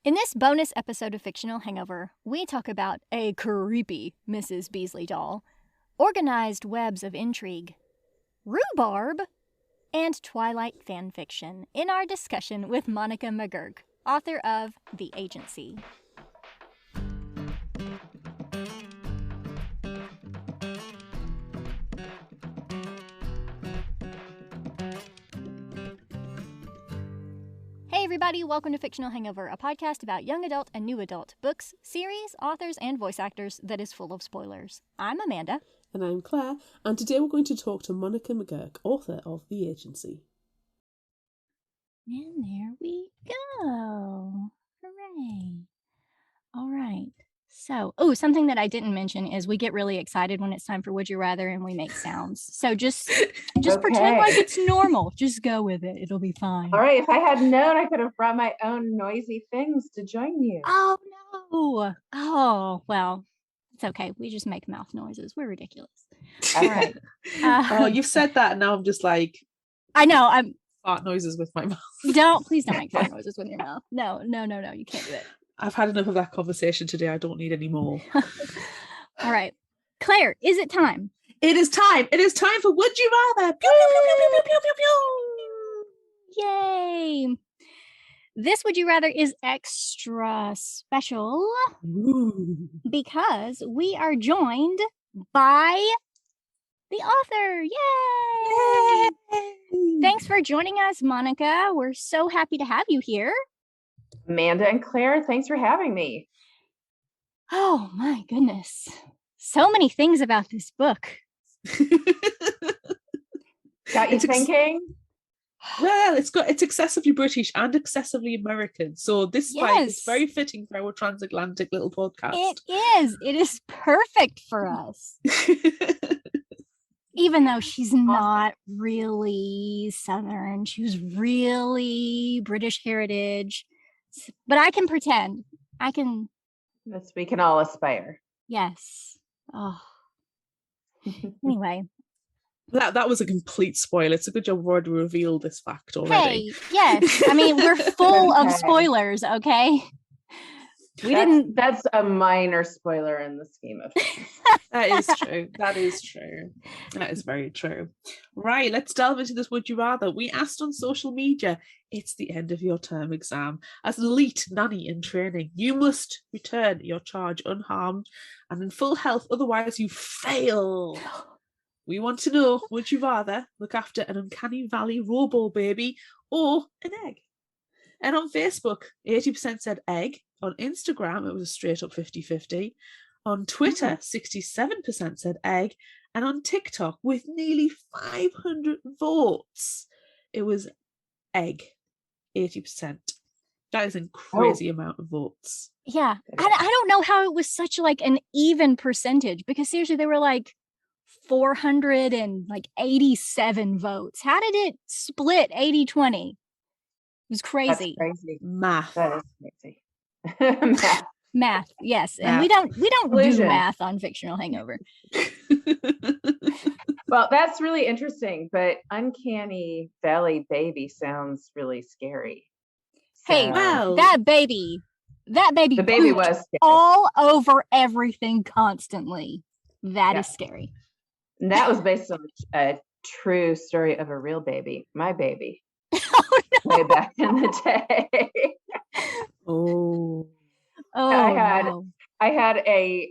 In this bonus episode of Fictional Hangover, we talk about a creepy Mrs. Beasley doll, organized webs of intrigue, rhubarb, and Twilight fanfiction in our discussion with Monica McGurk, author of The Agency. Hey everybody, welcome to Fictional Hangover, a podcast about young adult and new adult books, series, authors, and voice actors that is full of spoilers. I'm Amanda. And I'm Claire, and today we're going to talk to Monica McGurk, author of The Agency. And there we go. Hooray. All right. So, something that I didn't mention is we get really excited when it's time for Would You Rather and we make sounds. So just pretend like it's normal. Just go with it. It'll be fine. All right. If I had known, I could have brought my own noisy things to join you. Oh, no. Oh, well, it's okay. We just make mouth noises. We're ridiculous. All right. You've said that, and now I'm just like... I know. I'm... Fart noises with my mouth. Please don't make fart noises with your mouth. No. You can't do it. I've had enough of that conversation today. I don't need any more. All right. Claire, is it time? It is time. It is time for Would You Rather. Pew, pew, pew, pew, pew, pew, pew. Yay. This Would You Rather is extra special because we are joined by the author. Yay! Thanks for joining us, Monica. We're so happy to have you here. Amanda and Claire, thanks for having me. Oh my goodness. So many things about this book. Got you thinking? Well, it's excessively British and excessively American. So this is very fitting for our transatlantic little podcast. It is. It is perfect for us. Even though she's not really Southern, she's really British heritage. But I can pretend. Yes, we can all aspire. Yes. Oh. Anyway. That was a complete spoiler. It's a good job we've already revealed this fact already. Hey, yes. I mean, we're full of spoilers, okay? That's a minor spoiler in the scheme of things. That is true. That is very true. Right, let's delve into this Would You Rather. We asked on social media, it's the end of your term exam. As an elite nanny in training, you must return your charge unharmed and in full health, otherwise you fail. We want to know, would you rather look after an uncanny valley robo baby or an egg? And on Facebook, 80% said egg. On Instagram, it was a straight up 50-50. On Twitter, 67% said egg. And on TikTok, with nearly 500 votes, it was egg. 80%. That is a crazy amount of votes. Yeah. I don't know how it was such like an even percentage, because seriously, they were like 487 votes. How did it split 80-20? It was crazy. That's crazy. Math. That is crazy. Math, yes. Math. And we don't do math on Fictional Hangover. Well, that's really interesting, but uncanny valley baby sounds really scary. Hey, wow. The baby the baby was scary. all over everything constantly. That is scary. And that was based on a true story of a real baby, my baby. Oh, no. Way back in the day. I had I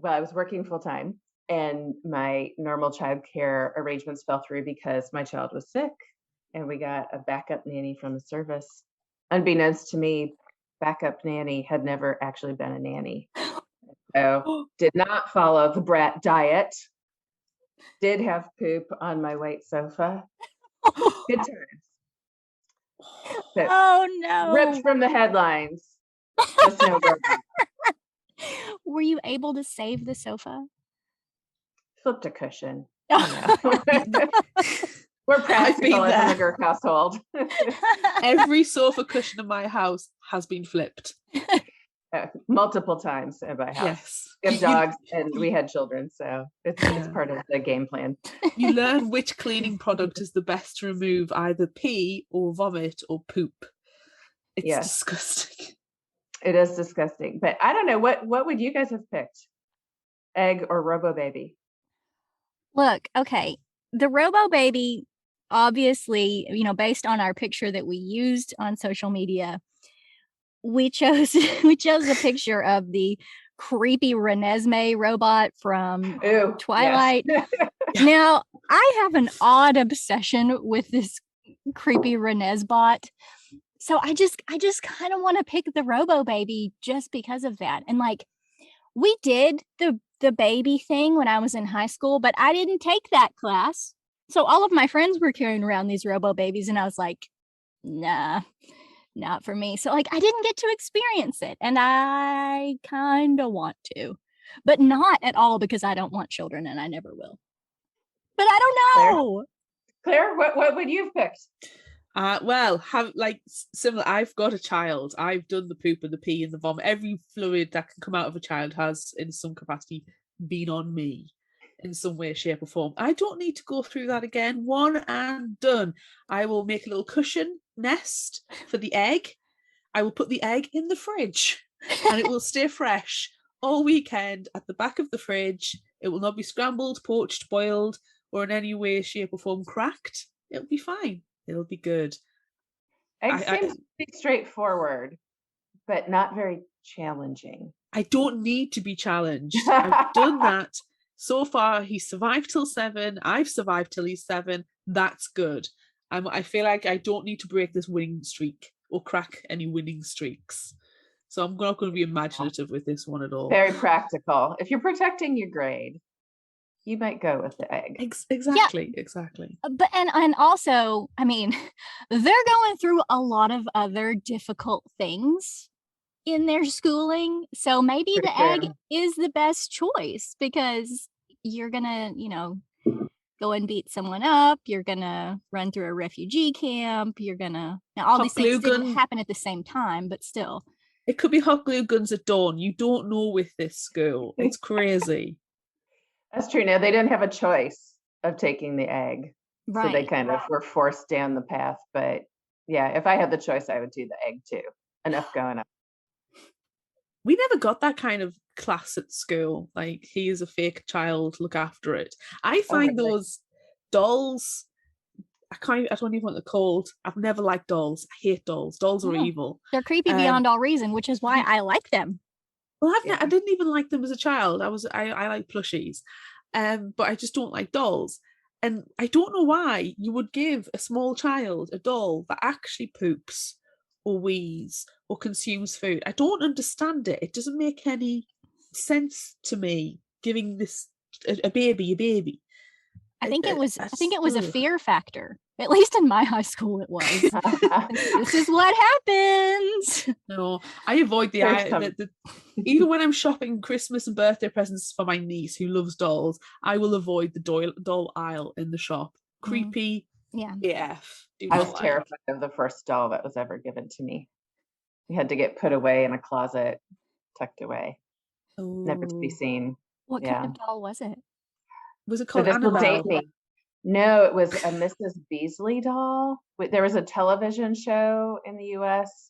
was working full time and my normal childcare arrangements fell through because my child was sick and we got a backup nanny from the service. Unbeknownst to me, backup nanny had never actually been a nanny. So did not follow the brat diet. Did have poop on my white sofa. Good times. So, oh no. Ripped from the headlines. Just no word. Were you able to save the sofa? Flipped a cushion. We're practical in the McGurk household. Every sofa cushion in my house has been flipped. Multiple times in my house. Yes. We have dogs and we had children, so it's part of the game plan. You learn which cleaning product is the best to remove either pee or vomit or poop. It's Yes. disgusting. It is disgusting. But I don't know, what would you guys have picked? Egg or Robo Baby? Look, okay, the Robo Baby, obviously, based on our picture that we used on social media, we chose a picture of the creepy Renesmee robot from Ooh, Twilight. yes. Now, I have an odd obsession with this creepy Renesbot. So I just kind of want to pick the Robo Baby just because of that. And like, we did the baby thing when I was in high school, but I didn't take that class. So all of my friends were carrying around these Robo Babies, and I was like, nah, not for me. So like, I didn't get to experience it, and I kind of want to, but not at all because I don't want children, and I never will. But I don't know. Claire, what would you have picked? Well, similar. I've got a child. I've done the poop and the pee and the vomit. Every fluid that can come out of a child has, in some capacity, been on me in some way, shape, or form. I don't need to go through that again. One and done. I will make a little cushion nest for the egg. I will put the egg in the fridge, and it will stay fresh all weekend at the back of the fridge. It will not be scrambled, poached, boiled, or in any way, shape, or form cracked. It'll be fine. It'll be good. Egg seems pretty straightforward, but not very challenging. I don't need to be challenged. I've done that. So far, he's survived till 7. I've survived till he's 7. That's good. I feel like I don't need to break this winning streak or crack any winning streaks. So I'm not going to be imaginative with this one at all. Very practical. If you're protecting your grade, you might go with the egg. Exactly. But and also, I mean, they're going through a lot of other difficult things in their schooling, so maybe the egg is the best choice, because you're gonna, go and beat someone up. You're gonna run through a refugee camp. You're gonna all these things didn't happen at the same time, but still, it could be hot glue guns at dawn. You don't know with this school. It's crazy. That's true. Now, they didn't have a choice of taking the egg. Right. So they kind of were forced down the path. But yeah, if I had the choice, I would do the egg too. Enough going up. We never got that kind of class at school. Like, he is a fake child, look after it. I find those dolls, I don't even know what they're called. I've never liked dolls. I hate dolls. Dolls are evil. They're creepy beyond all reason, which is why I like them. Well, I didn't even like them as a child. I like plushies, but I just don't like dolls. And I don't know why you would give a small child a doll that actually poops or wheezes or consumes food. I don't understand it. It doesn't make any sense to me, giving this a baby. I think it was a fear factor. At least in my high school, it was. This is what happens. No, I avoid the even when I'm shopping Christmas and birthday presents for my niece who loves dolls, I will avoid the doll aisle in the shop. Creepy. Yeah. AF. I was terrified of the first doll that was ever given to me. It had to get put away in a closet, tucked away, never to be seen. What kind of doll was it? Was it called Annabelle? No, it was a Mrs. Beasley doll. There was a television show in the U.S.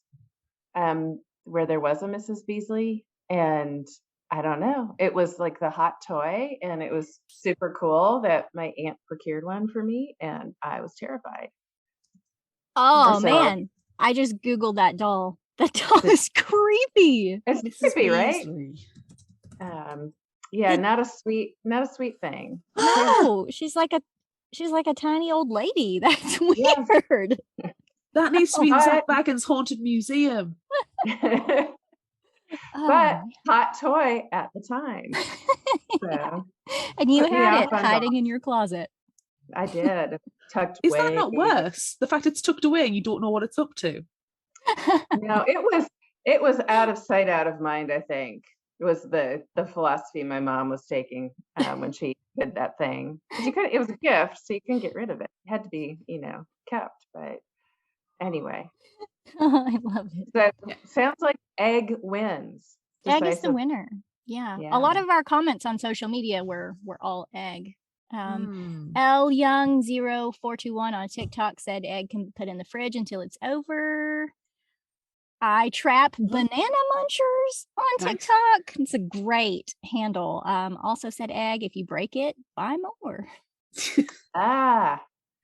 Where there was a Mrs. Beasley, and I don't know. It was like the hot toy, and it was super cool that my aunt procured one for me, and I was terrified. Oh, man. I just Googled that doll. That doll is creepy. It's Mrs. creepy, Beasley. Right? Yeah, not a sweet thing. No, she's like a tiny old lady. That's weird. Yeah. That needs to be in Zach Bagans' Haunted Museum. But hot toy at the time. So, and you had it hiding in your closet. I did. Tucked away. Is that not worse? The fact it's tucked away and you don't know what it's up to? No, it was out of sight, out of mind, I think. It was the philosophy my mom was taking when she did that thing. It was a gift, so you couldn't get rid of it. It had to be, kept. But anyway. I love it. So sounds like egg wins. Egg is the winner. Yeah. A lot of our comments on social media were all egg. L Young 0421 on TikTok said egg can be put in the fridge until it's over. I trap banana munchers on Nice. TikTok. It's a great handle. Also said egg, if you break it, buy more.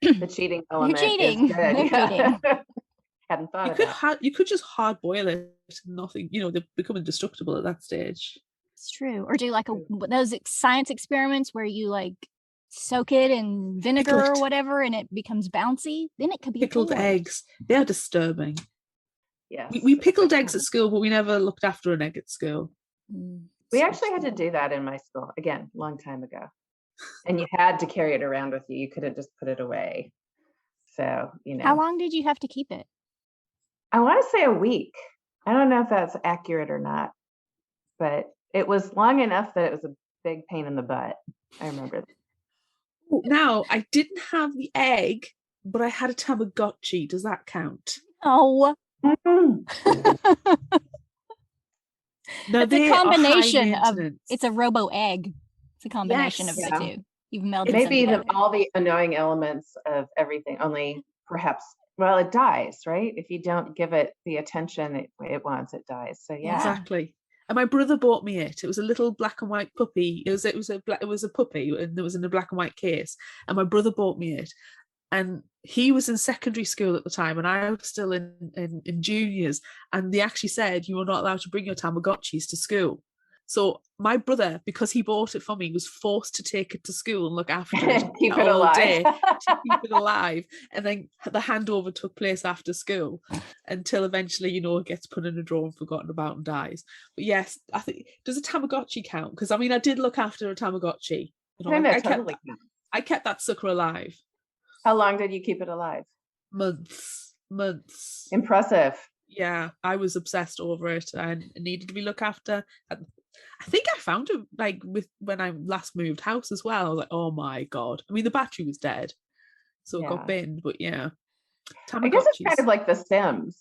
The cheating element cheating. is good. They're cheating. Hadn't thought of that. You could just hard boil it. Nothing, they become indestructible at that stage. It's true. Or do like those science experiments where you like soak it in vinegar or whatever and it becomes bouncy. Then it could be pickled eggs. They are disturbing. Yes. We pickled eggs at school, but we never looked after an egg at school. We actually had to do that in my school. Again, long time ago. And you had to carry it around with you. You couldn't just put it away. So, How long did you have to keep it? I want to say a week. I don't know if that's accurate or not, but it was long enough that it was a big pain in the butt. I remember that. Now, I didn't have the egg, but I had a Tamagotchi. Does that count? Oh. No, it's a combination of, it's a robo egg. It's a combination of the two. You've melded maybe all the annoying elements of everything, only perhaps, well, it dies, right? If you don't give it the attention it wants, it dies. So yeah. Exactly. And my brother bought me it. It was a little black and white puppy. It was a puppy, and it was in a black and white case. And my brother bought me it. And he was in secondary school at the time, and I was still in juniors. And they actually said you were not allowed to bring your Tamagotchis to school. So my brother, because he bought it for me, was forced to take it to school and look after it keep it alive. day to keep it alive. And then the handover took place after school until eventually, it gets put in a drawer and forgotten about and dies. But yes, I think, does a Tamagotchi count? Because I did look after a Tamagotchi. I kept that sucker alive. How long did you keep it alive? Months. Impressive. Yeah, I was obsessed over it and it needed to be looked after. I think I found it when I last moved house as well. I was like, oh my God. The battery was dead. So it got binned, but yeah. I guess it's kind of like The Sims.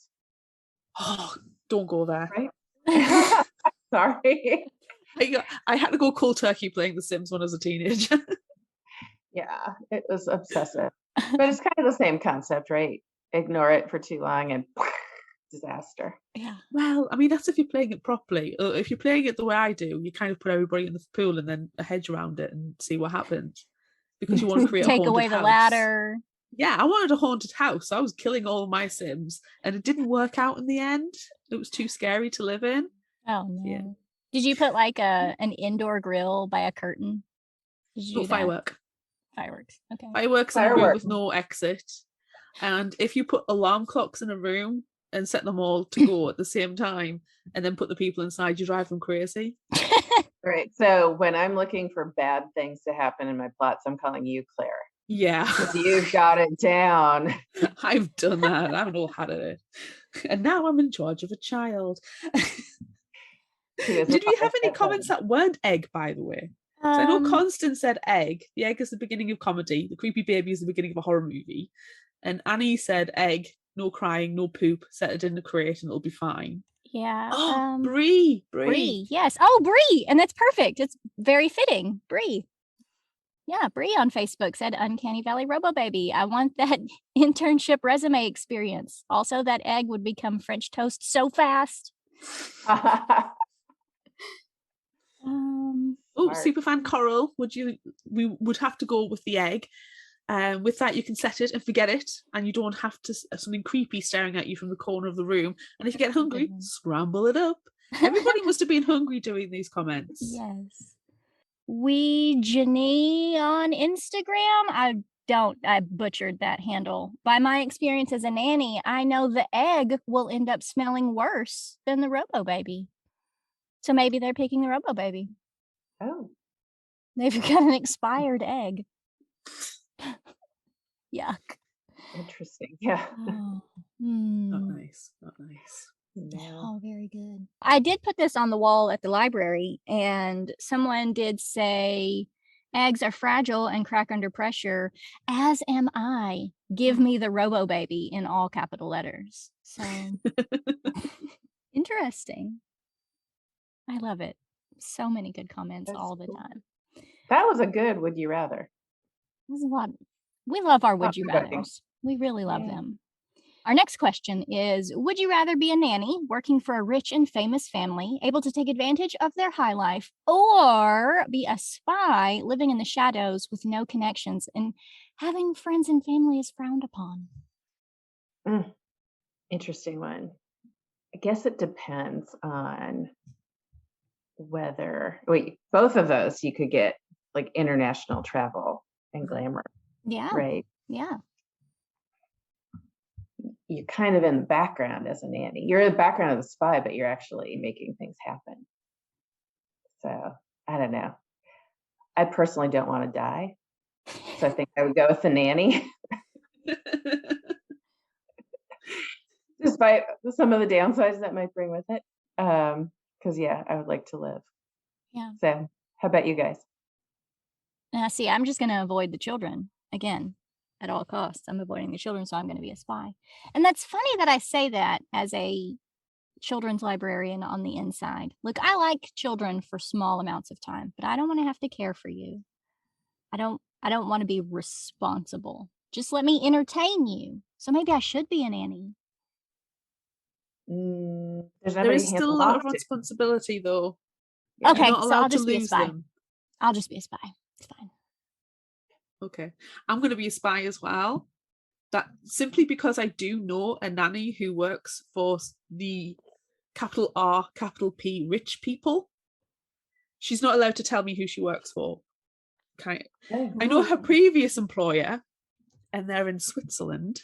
Oh, don't go there. Right? Sorry. I had to go cold turkey playing The Sims when I was a teenager. Yeah, it was obsessive. But it's kind of the same concept, right? Ignore it for too long and disaster. Yeah. Well, that's if you're playing it properly. If you're playing it the way I do, you kind of put everybody in the pool and then a hedge around it and see what happens. Because you want to create a haunted house. Take away the ladder. Yeah, I wanted a haunted house. So I was killing all of my Sims and it didn't work out in the end. It was too scary to live in. Oh no. Yeah. Did you put like an indoor grill by a curtain? Did you do that? Fireworks. Okay. Fireworks in a room with no exit. And if you put alarm clocks in a room and set them all to go at the same time and then put the people inside, you drive them crazy. Right. So when I'm looking for bad things to happen in my plots, I'm calling you Claire. Yeah. You've got it down. I've done that. I've all had it. And now I'm in charge of a child. Did we have any comments that weren't egg, by the way? So I know Constance said egg. The egg is the beginning of comedy. The creepy baby is the beginning of a horror movie. And Annie said egg, no crying, no poop. Set it in the crate and it'll be fine. Yeah. Oh, Bree. Yes. Oh, Bree. And that's perfect. It's very fitting. Bree. Yeah, Bree on Facebook said Uncanny Valley Robo Baby. I want that internship resume experience. Also, that egg would become French toast so fast. Superfan Coral, we would have to go with the egg. With that, you can set it and forget it, and you don't have to something creepy staring at you from the corner of the room. And if you get hungry, scramble it up. Everybody must have been hungry doing these comments. Yes. Jenny on Instagram. I butchered that handle. By my experience as a nanny, I know the egg will end up smelling worse than the Robo Baby. So maybe they're picking the Robo Baby. Oh. They've got an expired egg. Yuck. Interesting. Yeah. Not nice. Yeah. Oh, very good. I did put this on the wall at the library, and someone did say eggs are fragile and crack under pressure, as am I. Give me the Robo Baby in all capital letters. So interesting. I love it. So many good comments all the time. That was a good Would You Rather. There's a lot. We love our Would You Rathers. We really love them. Our next question is, would you rather be a nanny working for a rich and famous family, able to take advantage of their high life, or be a spy living in the shadows with no connections and having friends and family is frowned upon? Interesting one. I guess it depends on whether, both of those you could get like international travel and glamour, Yeah. right? Yeah. You're kind of in the background as a nanny. You're in the background of the spy, but you're actually making things happen. So I don't know. I personally don't want to die. So I think I would go with the nanny. Despite some of the downsides that might bring with it. Because I would like to live. Yeah. So how about you guys? See, I'm just going to avoid the children again at all costs. I'm avoiding the children, so I'm going to be a spy. And that's funny that I say that as a children's librarian on the inside. Look, I like children for small amounts of time, but I don't want to have to care for you. I don't want to be responsible. Just let me entertain you. So maybe I should be a nanny. There's There is still a lot of responsibility, though. Okay, You're not so I'll allowed to just be a lose spy. them. I'll just be a spy. It's fine. Okay, I'm going to be a spy as well. That simply because I do know a nanny who works for the capital R, capital P rich people. She's not allowed to tell me who she works for. Okay. I know her previous employer, and they're in Switzerland.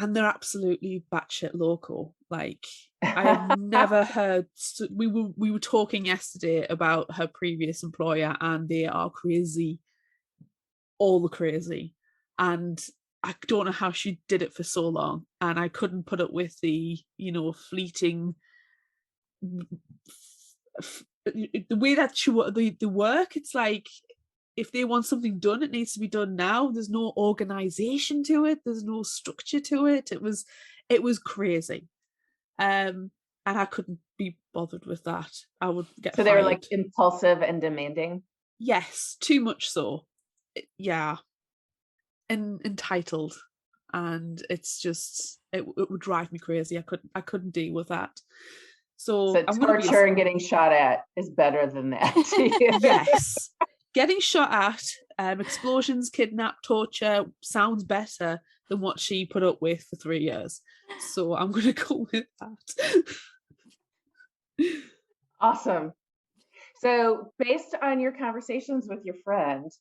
And they're absolutely batshit local. Like, I have never heard. We were talking yesterday about her previous employer, and they are crazy, all the crazy. And I don't know how she did it for so long, and I couldn't put up with the fleeting. The way that the work, it's like, if they want something done, it needs to be done now. There's no organization to it. There's no structure to it. It was crazy. And I couldn't be bothered with that. I would get fired. So they were like impulsive and demanding? Yes, too much so. Yeah. And entitled. And it's just, it would drive me crazy. I couldn't deal with that. So torture and getting shot at is better than that. Yes. Getting shot at, explosions, kidnap, torture sounds better than what she put up with for 3 years. So I'm going to go with that. Awesome. So based on your conversations with your friend,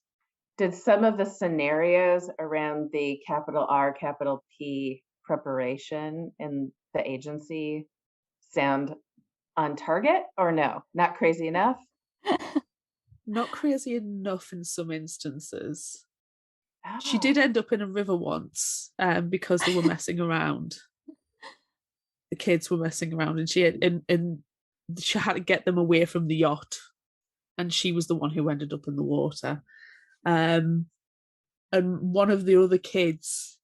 did some of the scenarios around the capital R, capital P preparation in the agency sound on target, or no? Not crazy enough? Not crazy enough in some instances. Oh. She did end up in a river once because they were messing around. The kids were messing around, and she had to get them away from the yacht, and she was the one who ended up in the water. And one of the other kids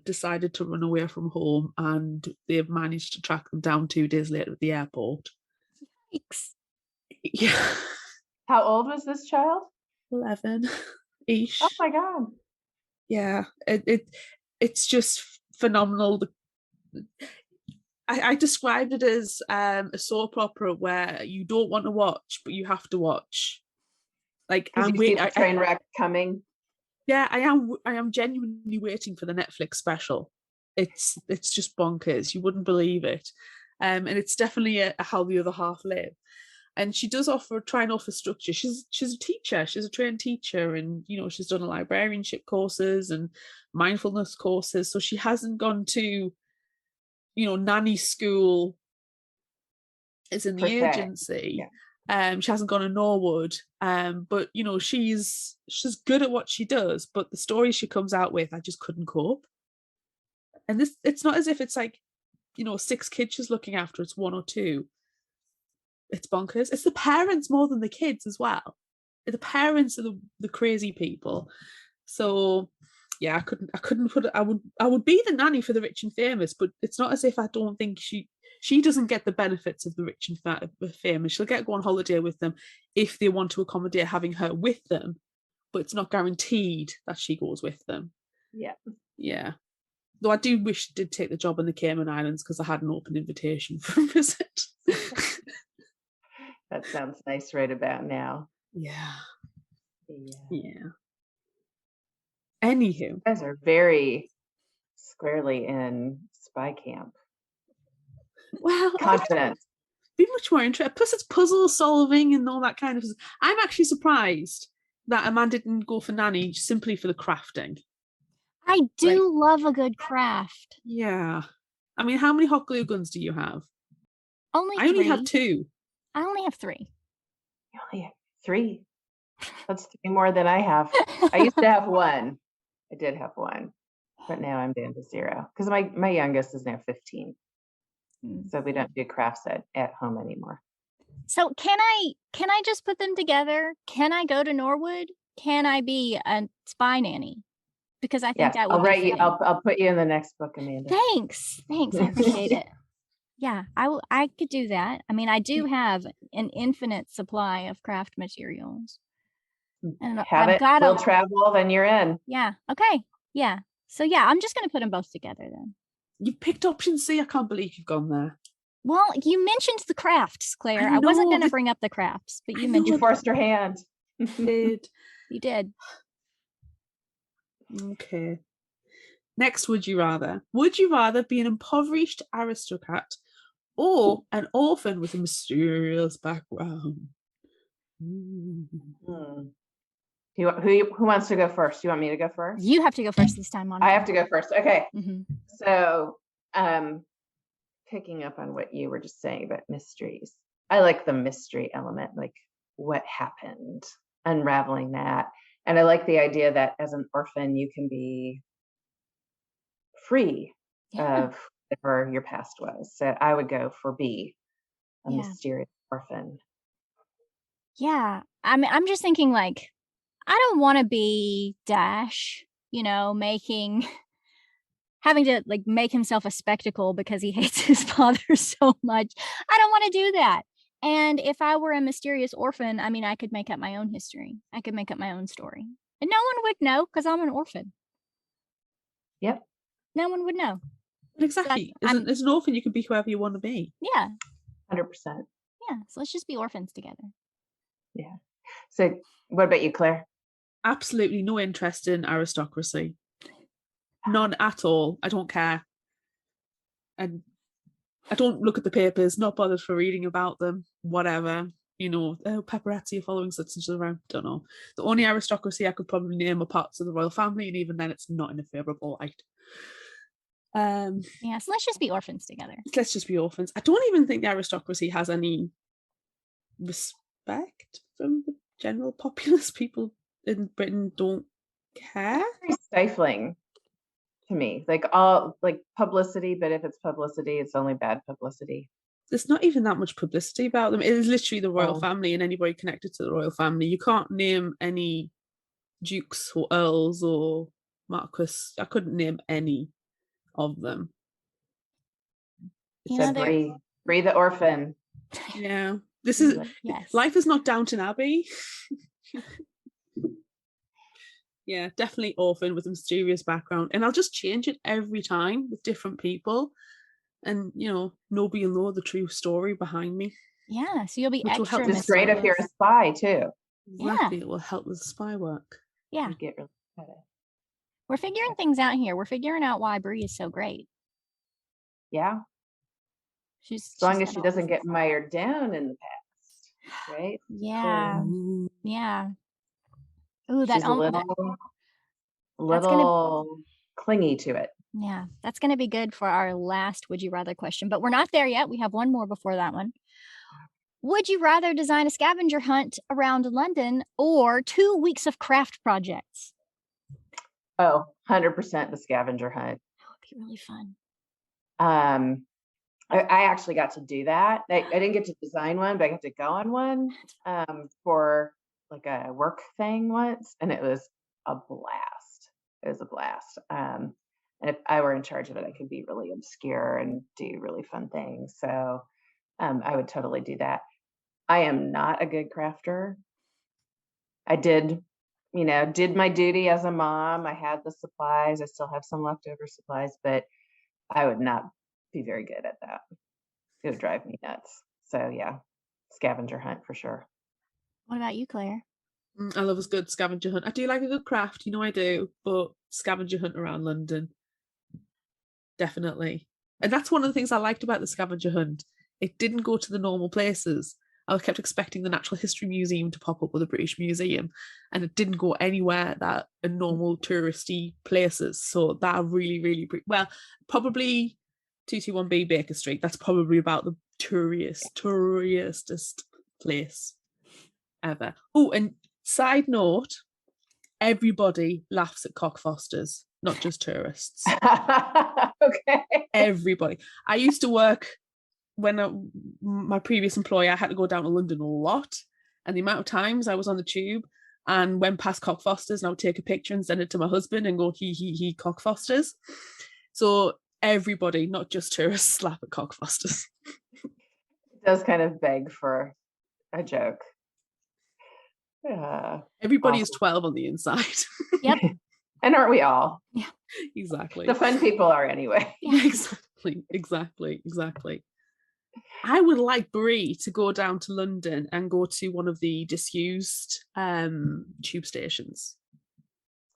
decided to run away from home, and they've managed to track them down 2 days later at the airport. Yikes. Yeah. How old was this child? 11-ish. Oh my God. Yeah, it's just phenomenal. I described it as a soap opera where you don't want to watch, but you have to watch. Like, I'm waiting. Train wreck coming. Yeah, I am genuinely waiting for the Netflix special. It's just bonkers. You wouldn't believe it. And it's definitely a how the other half live. And she does try and offer structure. She's a teacher. She's a trained teacher, and she's done a librarianship courses and mindfulness courses. So she hasn't gone to, nanny school. It's in the agency. Yeah. She hasn't gone to Norwood. But she's good at what she does. But the stories she comes out with, I just couldn't cope. And it's not as if it's like, 6 kids she's looking after. It's 1 or 2. It's bonkers. It's the parents more than the kids as well. The parents are the crazy people. So yeah, I couldn't put it. I would be the nanny for the rich and famous, but it's not as if I don't think she doesn't get the benefits of the rich and famous. She'll go on holiday with them if they want to accommodate having her with them, but it's not guaranteed that she goes with them. Yeah. Yeah. Though I do wish I did take the job in the Cayman Islands because I had an open invitation for a visit. That sounds nice right about now. Yeah. You Anywho. guys are very squarely in spy camp. Well, Confident. Be much more interested. Plus, it's puzzle solving and all that kind of. I'm actually surprised that Amanda didn't go for Nanny simply for the crafting. I do love a good craft. Yeah. I mean, how many hot glue guns do you have? Only I 3. only have 2. I only have 3. You only have 3. That's 3 more than I have. I used to have 1. I did have 1, but now I'm down to 0 because my youngest is now 15. So we don't do crafts at home anymore. So can I just put them together? Can I go to Norwood? Can I be a spy nanny? Because I think that would be fitting. I'll put you in the next book, Amanda. Thanks. I appreciate it. Yeah, I could do that. I mean, I do have an infinite supply of craft materials. And Will travel, then you're in. Yeah. Okay. Yeah. So yeah, I'm just gonna put them both together then. You picked option C. I can't believe you've gone there. Well, you mentioned the crafts, Claire. I wasn't going to bring up the crafts, but you mentioned. You forced her hand. You did. Okay. Next, would you rather? Would you rather be an impoverished aristocrat or an orphan with a mysterious background? Who wants to go first? You want me to go first? You have to go first this time, Monica. I have to go first. Okay. Mm-hmm. So, picking up on what you were just saying about mysteries, I like the mystery element, like what happened, unraveling that. And I like the idea that as an orphan, you can be free of whatever your past was. So I would go for B, a mysterious orphan. Yeah. I mean, I'm just thinking like, I don't want to be Dash, having to like make himself a spectacle because he hates his father so much. I don't want to do that. And if I were a mysterious orphan, I mean, I could make up my own history. I could make up my own story. And no one would know because I'm an orphan. Yep. No one would know. Exactly. As an orphan, you can be whoever you want to be. Yeah. 100%. Yeah. So let's just be orphans together. Yeah. So what about you, Claire? Absolutely no interest in aristocracy. None at all. I don't care. And I don't look at the papers, not bothered for reading about them, whatever. Paparazzi are following such and such around. Don't know. The only aristocracy I could probably name are parts of the royal family, and even then it's not in a favourable light. Yeah, so let's just be orphans together. Let's just be orphans. I don't even think the aristocracy has any respect from the general populace. People in Britain don't care. It's very stifling to me, like publicity, but if it's publicity, it's only bad publicity. There's not even that much publicity about them. It is literally the royal family and anybody connected to the royal family. You can't name any dukes or earls or marquis. I couldn't name any of them. So free the orphan. Yeah. This is life is not Downton Abbey. Yeah, definitely orphan with a mysterious background. And I'll just change it every time with different people. And, nobody will know the true story behind me. Yeah, so you'll be extra mysterious. It's great if you're a spy, too. Exactly, it will help with spy work. Yeah. You get really excited. We're figuring things out here. We're figuring out why Bree is so great. Yeah. As long as she doesn't get mired down in the past, right? Yeah. Yeah. Ooh, she's a little clingy to it. Yeah, that's going to be good for our last Would You Rather question, but we're not there yet. We have one more before that one. Would you rather design a scavenger hunt around London or 2 weeks of craft projects? Oh, 100% the scavenger hunt. That would be really fun. I actually got to do that. I didn't get to design one, but I got to go on one for like a work thing once, and it was a blast. It was a blast. And if I were in charge of it, I could be really obscure and do really fun things. So I would totally do that. I am not a good crafter. I did did my duty as a mom. I had the supplies. I still have some leftover supplies, but I would not be very good at that. It would drive me nuts. So yeah, scavenger hunt for sure. What about you, Claire? I love a good scavenger hunt. I do like a good craft, I do, but scavenger hunt around London, definitely. And that's one of the things I liked about the scavenger hunt. It didn't go to the normal places. I kept expecting the Natural History Museum to pop up with the British Museum, and it didn't go anywhere that are normal touristy places. So that really, really, well, probably 221B Baker Street. That's probably about the touristest place ever. Oh, and side note, everybody laughs at cockfosters, not just tourists. Okay. Everybody. I used to work when my previous employer, I had to go down to London a lot, and the amount of times I was on the tube and went past cockfosters, and I would take a picture and send it to my husband and go, he cockfosters. So everybody, not just tourists, laugh at cockfosters. It does kind of beg for a joke. Everybody is 12 on the inside. Yep. And aren't we all? Yeah. Exactly. The fun people are anyway. Yeah, exactly. I would like Brie to go down to London and go to one of the disused tube stations.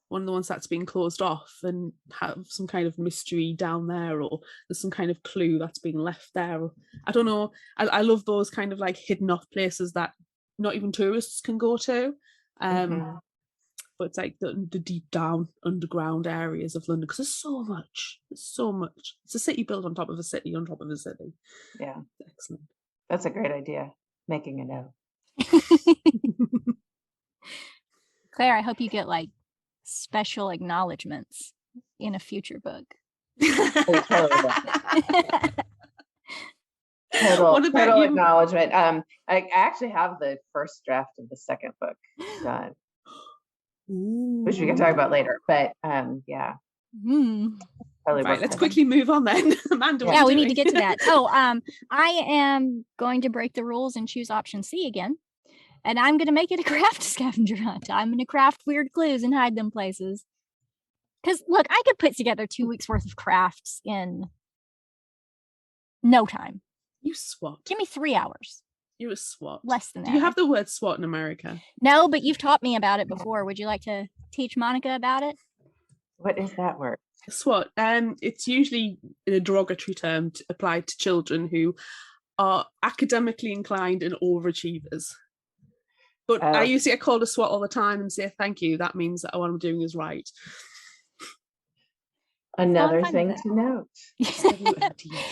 One of the ones that's been closed off, and have some kind of mystery down there, or there's some kind of clue that's been left there. I don't know. I love those kind of like hidden off places that not even tourists can go to. But it's like the deep down underground areas of London, because there's so much. It's a city built on top of a city on top of a city. Yeah. Excellent. That's a great idea. Making a note. Claire, I hope you get like special acknowledgements in a future book. Total acknowledgement. I actually have the first draft of the second book done. Ooh. Which we can talk about later, but yeah. Right, let's quickly move on then. Amanda, yeah, we need to get to that. I am going to break the rules and choose option C again, and I'm going to make it a craft scavenger hunt. I'm going to craft weird clues and hide them places. Because look, I could put together 2 weeks worth of crafts in no time. You swat. Give me 3 hours. You're a swat. Less than that. Do you have the word swat in America? No, but you've taught me about it before. Would you like to teach Monica about it? What is that word? SWAT. It's usually a derogatory term applied to children who are academically inclined and overachievers. But I used to get called a SWAT all the time and say thank you. That means that what I'm doing is right. Another thing to note.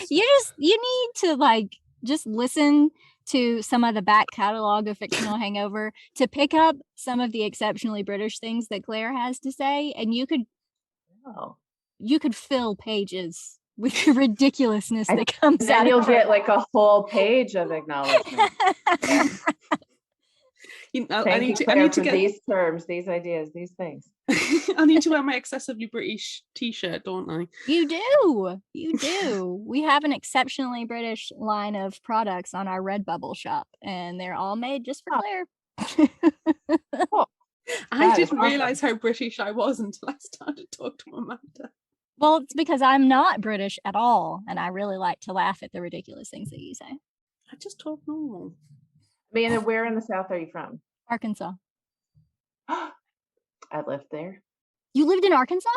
You need to like just listen to some of the back catalog of Fictional Hangover to pick up some of the exceptionally British things that Claire has to say, and you could fill pages with the ridiculousness that comes out. And you'll get like a whole page of acknowledgement. I need to get these terms, these ideas, these things. I need to wear my excessively British t-shirt, don't I? You do. We have an exceptionally British line of products on our Redbubble shop, and they're all made just for Claire. I didn't realize how British I was until I started talking to Amanda. Well, it's because I'm not British at all, and I really like to laugh at the ridiculous things that you say. I just talk normal. Amanda, where in the South are you from? Arkansas. I lived there. You lived in Arkansas?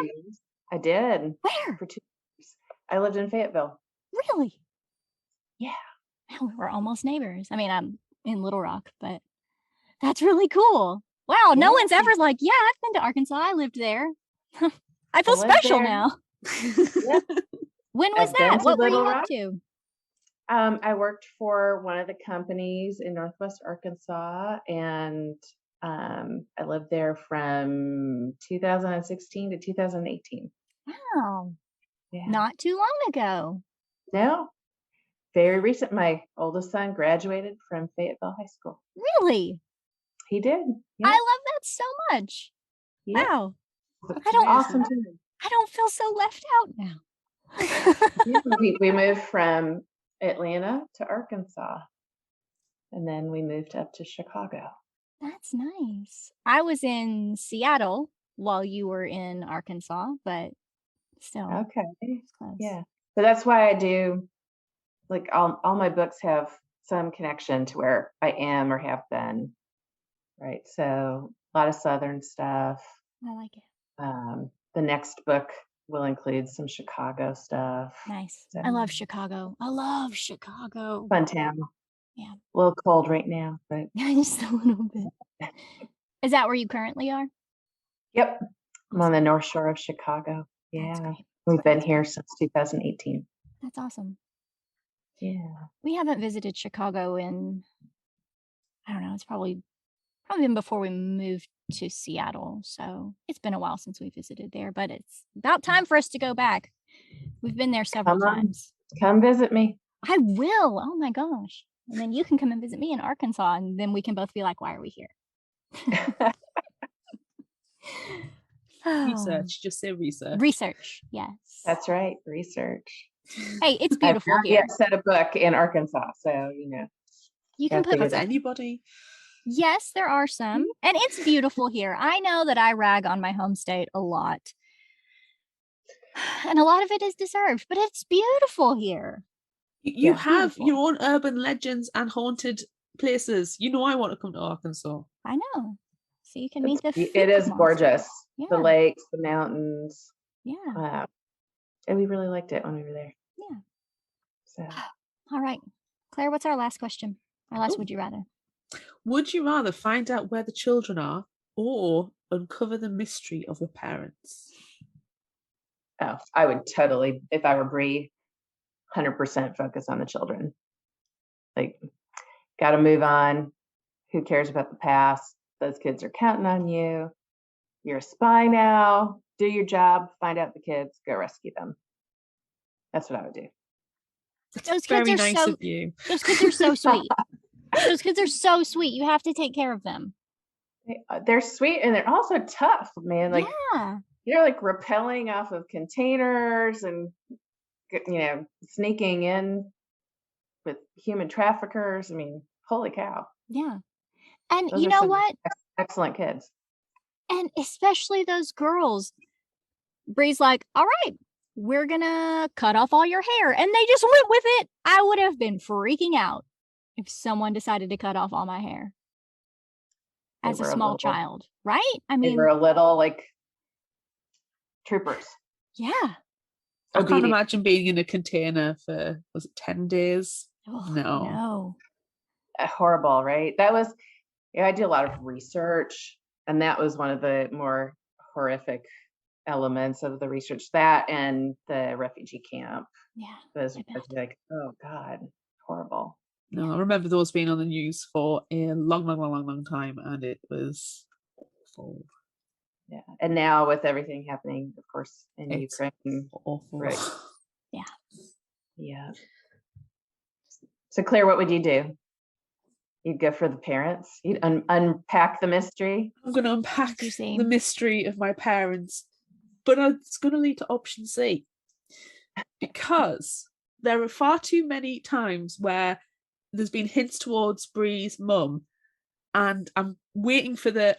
I did. Where? For 2 years. I lived in Fayetteville. Really? Yeah. Well, we're almost neighbors. I mean, I'm in Little Rock, but that's really cool. Wow, no one's ever like, yeah, I've been to Arkansas. I lived there. I feel special now. Yep. When was that? What were you up to? I worked for one of the companies in Northwest Arkansas, and I lived there from 2016 to 2018. Wow. Yeah. Not too long ago. No. Very recent. My oldest son graduated from Fayetteville High School. Really? He did. Yeah. I love that so much. Yeah. Wow. I don't feel so left out now. we moved from Atlanta to Arkansas, and then we moved up to Chicago. That's nice. I was in Seattle while you were in Arkansas, but still, Okay. it's close. Yeah. So that's why I do, like, all my books have some connection to where I am or have been. Right. So a lot of Southern stuff. I like it. The next book will include some Chicago stuff. Nice. So I love Chicago. I love Chicago. fun town. Yeah. A little cold right now, but Just a little bit. Is that where you currently are? yep. I'm on Awesome. the North Shore of Chicago. That's Yeah. great. We've been here since 2018. That's awesome. Yeah. We haven't visited Chicago in, I don't know, it's probably been before we moved to Seattle. So it's been a while since we visited there, but it's about time for us to go back. We've been there several Come on. times. Come visit me. I will. Oh my gosh. And then you can come and visit me in Arkansas, and then we can both be like, why are we here? Research. Just say research. Research. Yes. That's right. Research. Hey, it's I've beautiful not here. yet set a book in Arkansas, so You can gotta put figure Has that. anybody? Yes, there are some. And it's beautiful here. I know that I rag on my home state a lot. And a lot of it is deserved, but it's beautiful here. You Yeah. have Beautiful. your own urban legends and haunted places. You know I want to come to Arkansas. I know. So you can meet the It is Fuke gorgeous. monster. The Yeah. lakes, the mountains. Yeah. And we really liked it when we were there. Yeah. So All right. Claire, what's our last question? Our last Oh. would you rather? Would you rather find out where the children are or uncover the mystery of your parents? I would totally, if I were Bree, 100% focus on the children. Like, got to move on. Who cares about the past? Those kids are counting on you. You're a spy now. Do your job. Find out the kids. Go rescue them. That's what I would do. Those kids Very are nice so. of you. Those kids are so sweet. Those kids are so sweet. You have to take care of them. They're sweet and they're also tough, man. Like, yeah. you're like rappelling off of containers and sneaking in with human traffickers. I mean, holy cow. Yeah. And Those you are know some what? excellent kids. And especially those girls. Bree's like, all right, we're gonna cut off all your hair. And they just went with it. I would have been freaking out if someone decided to cut off all my hair as a small child, right? I mean, they were a little like troopers. Yeah. I can't imagine being in a container for, was it 10 days? Oh, No. Horrible, right? That was, I did a lot of research, and that was one of the more horrific elements of the research, that and the refugee camp. Yeah. Was like, oh God, horrible. No, I remember those being on the news for a long time, and it was awful. Yeah. And now with everything happening, of course, in Ukraine. Awful. Right. Yeah. Yeah. So Claire, what would you do? You'd go for the parents? You'd unpack the mystery? I'm going to unpack the mystery of my parents, but it's going to lead to option C. Because there are far too many times where there's been hints towards Bree's mum, and I'm waiting for there's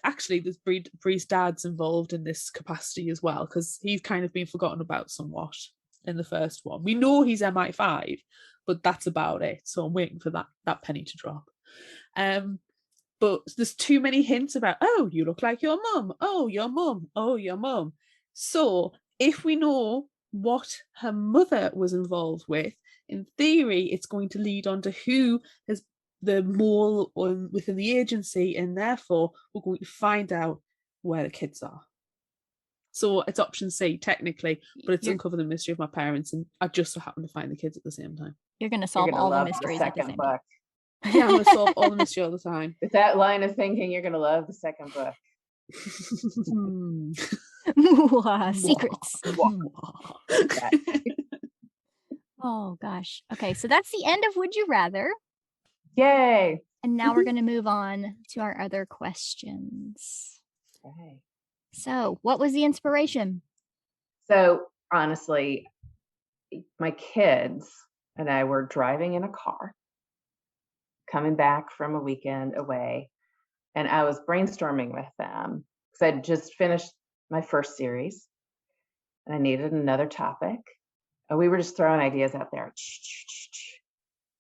Bree's dad's involved in this capacity as well, because he's kind of been forgotten about somewhat in the first one. We know he's MI5, but that's about it. So I'm waiting for that penny to drop. But there's too many hints about, oh, you look like your mum. Oh, your mum. Oh, your mum. So if we know what her mother was involved with, in theory, it's going to lead on to who is the mole within the agency, and therefore we're going to find out where the kids are. So it's option C, technically, but it's uncover the mystery of my parents, and I just so happen to find the kids at the same time. You're going to solve all the mysteries at the same time. Yeah, I'm going to solve all the mystery all the time. With that line of thinking, you're going to love the second book. Secrets. Oh, gosh. Okay, so that's the end of Would You Rather. Yay. And now we're going to move on to our other questions. Okay. So, what was the inspiration? So, honestly, my kids and I were driving in a car, coming back from a weekend away, And I was brainstorming with them because I'd just finished my first series and I needed another topic. And we were just throwing ideas out there.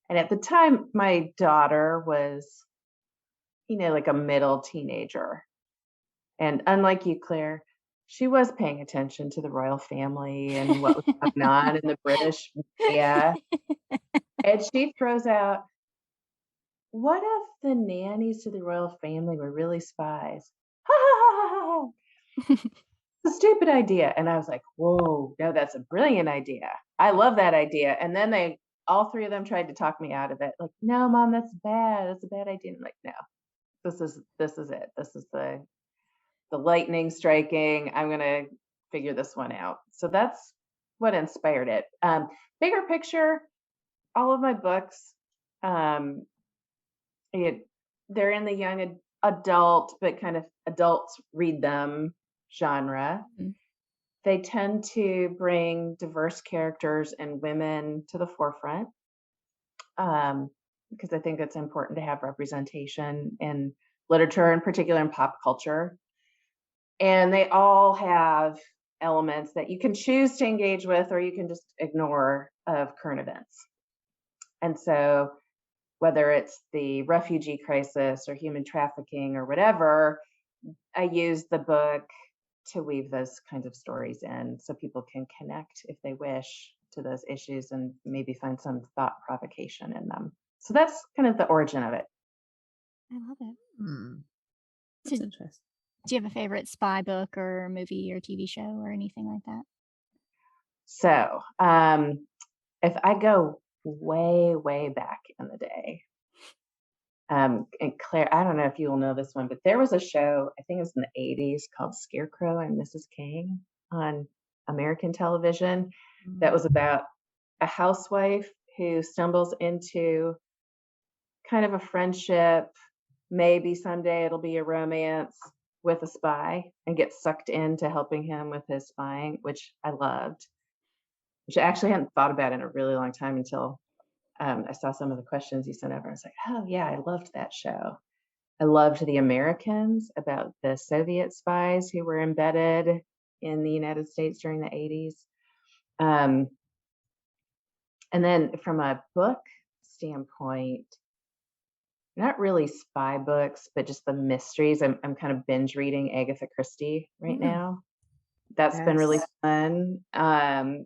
And at the time, my daughter was, like a middle teenager. And unlike you, Claire, she was paying attention to the royal family and what was going on in the British media. And she throws out, what if the nannies to the royal family were really spies? It's a stupid idea. And I was like, whoa, no, that's a brilliant idea. I love that idea. And then all three of them tried to talk me out of it. Like, no, Mom, that's bad. That's a bad idea. I'm like, no, this is it. This is the lightning striking. I'm going to figure this one out. So that's what inspired it. Bigger picture, all of my books, they're in the young adult, but kind of adults read them genre. Mm-hmm. They tend to bring diverse characters and women to the forefront, because I think it's important to have representation in literature, in particular in pop culture. And they all have elements that you can choose to engage with, or you can just ignore, of current events. And so whether it's the refugee crisis or human trafficking or whatever, I use the book to weave those kinds of stories in so people can connect, if they wish, to those issues and maybe find some thought provocation in them. So that's kind of the origin of it. I love it. That's interesting. Do you have a favorite spy book or movie or TV show or anything like that? So if I go way, way back in the day, and Claire, I don't know if you will know this one, but there was a show, I think it was in the 80s, called Scarecrow and Mrs King on American television. That was about a housewife who stumbles into kind of a friendship, maybe someday it'll be a romance, with a spy, and gets sucked into helping him with his spying, which I loved, which I actually hadn't thought about in a really long time until I saw some of the questions you sent over. I was like, oh yeah, I loved that show. I loved The Americans, about the Soviet spies who were embedded in the United States during the 80s. And then from a book standpoint, not really spy books, but just the mysteries. I'm kind of binge reading Agatha Christie right now. That's been really fun. And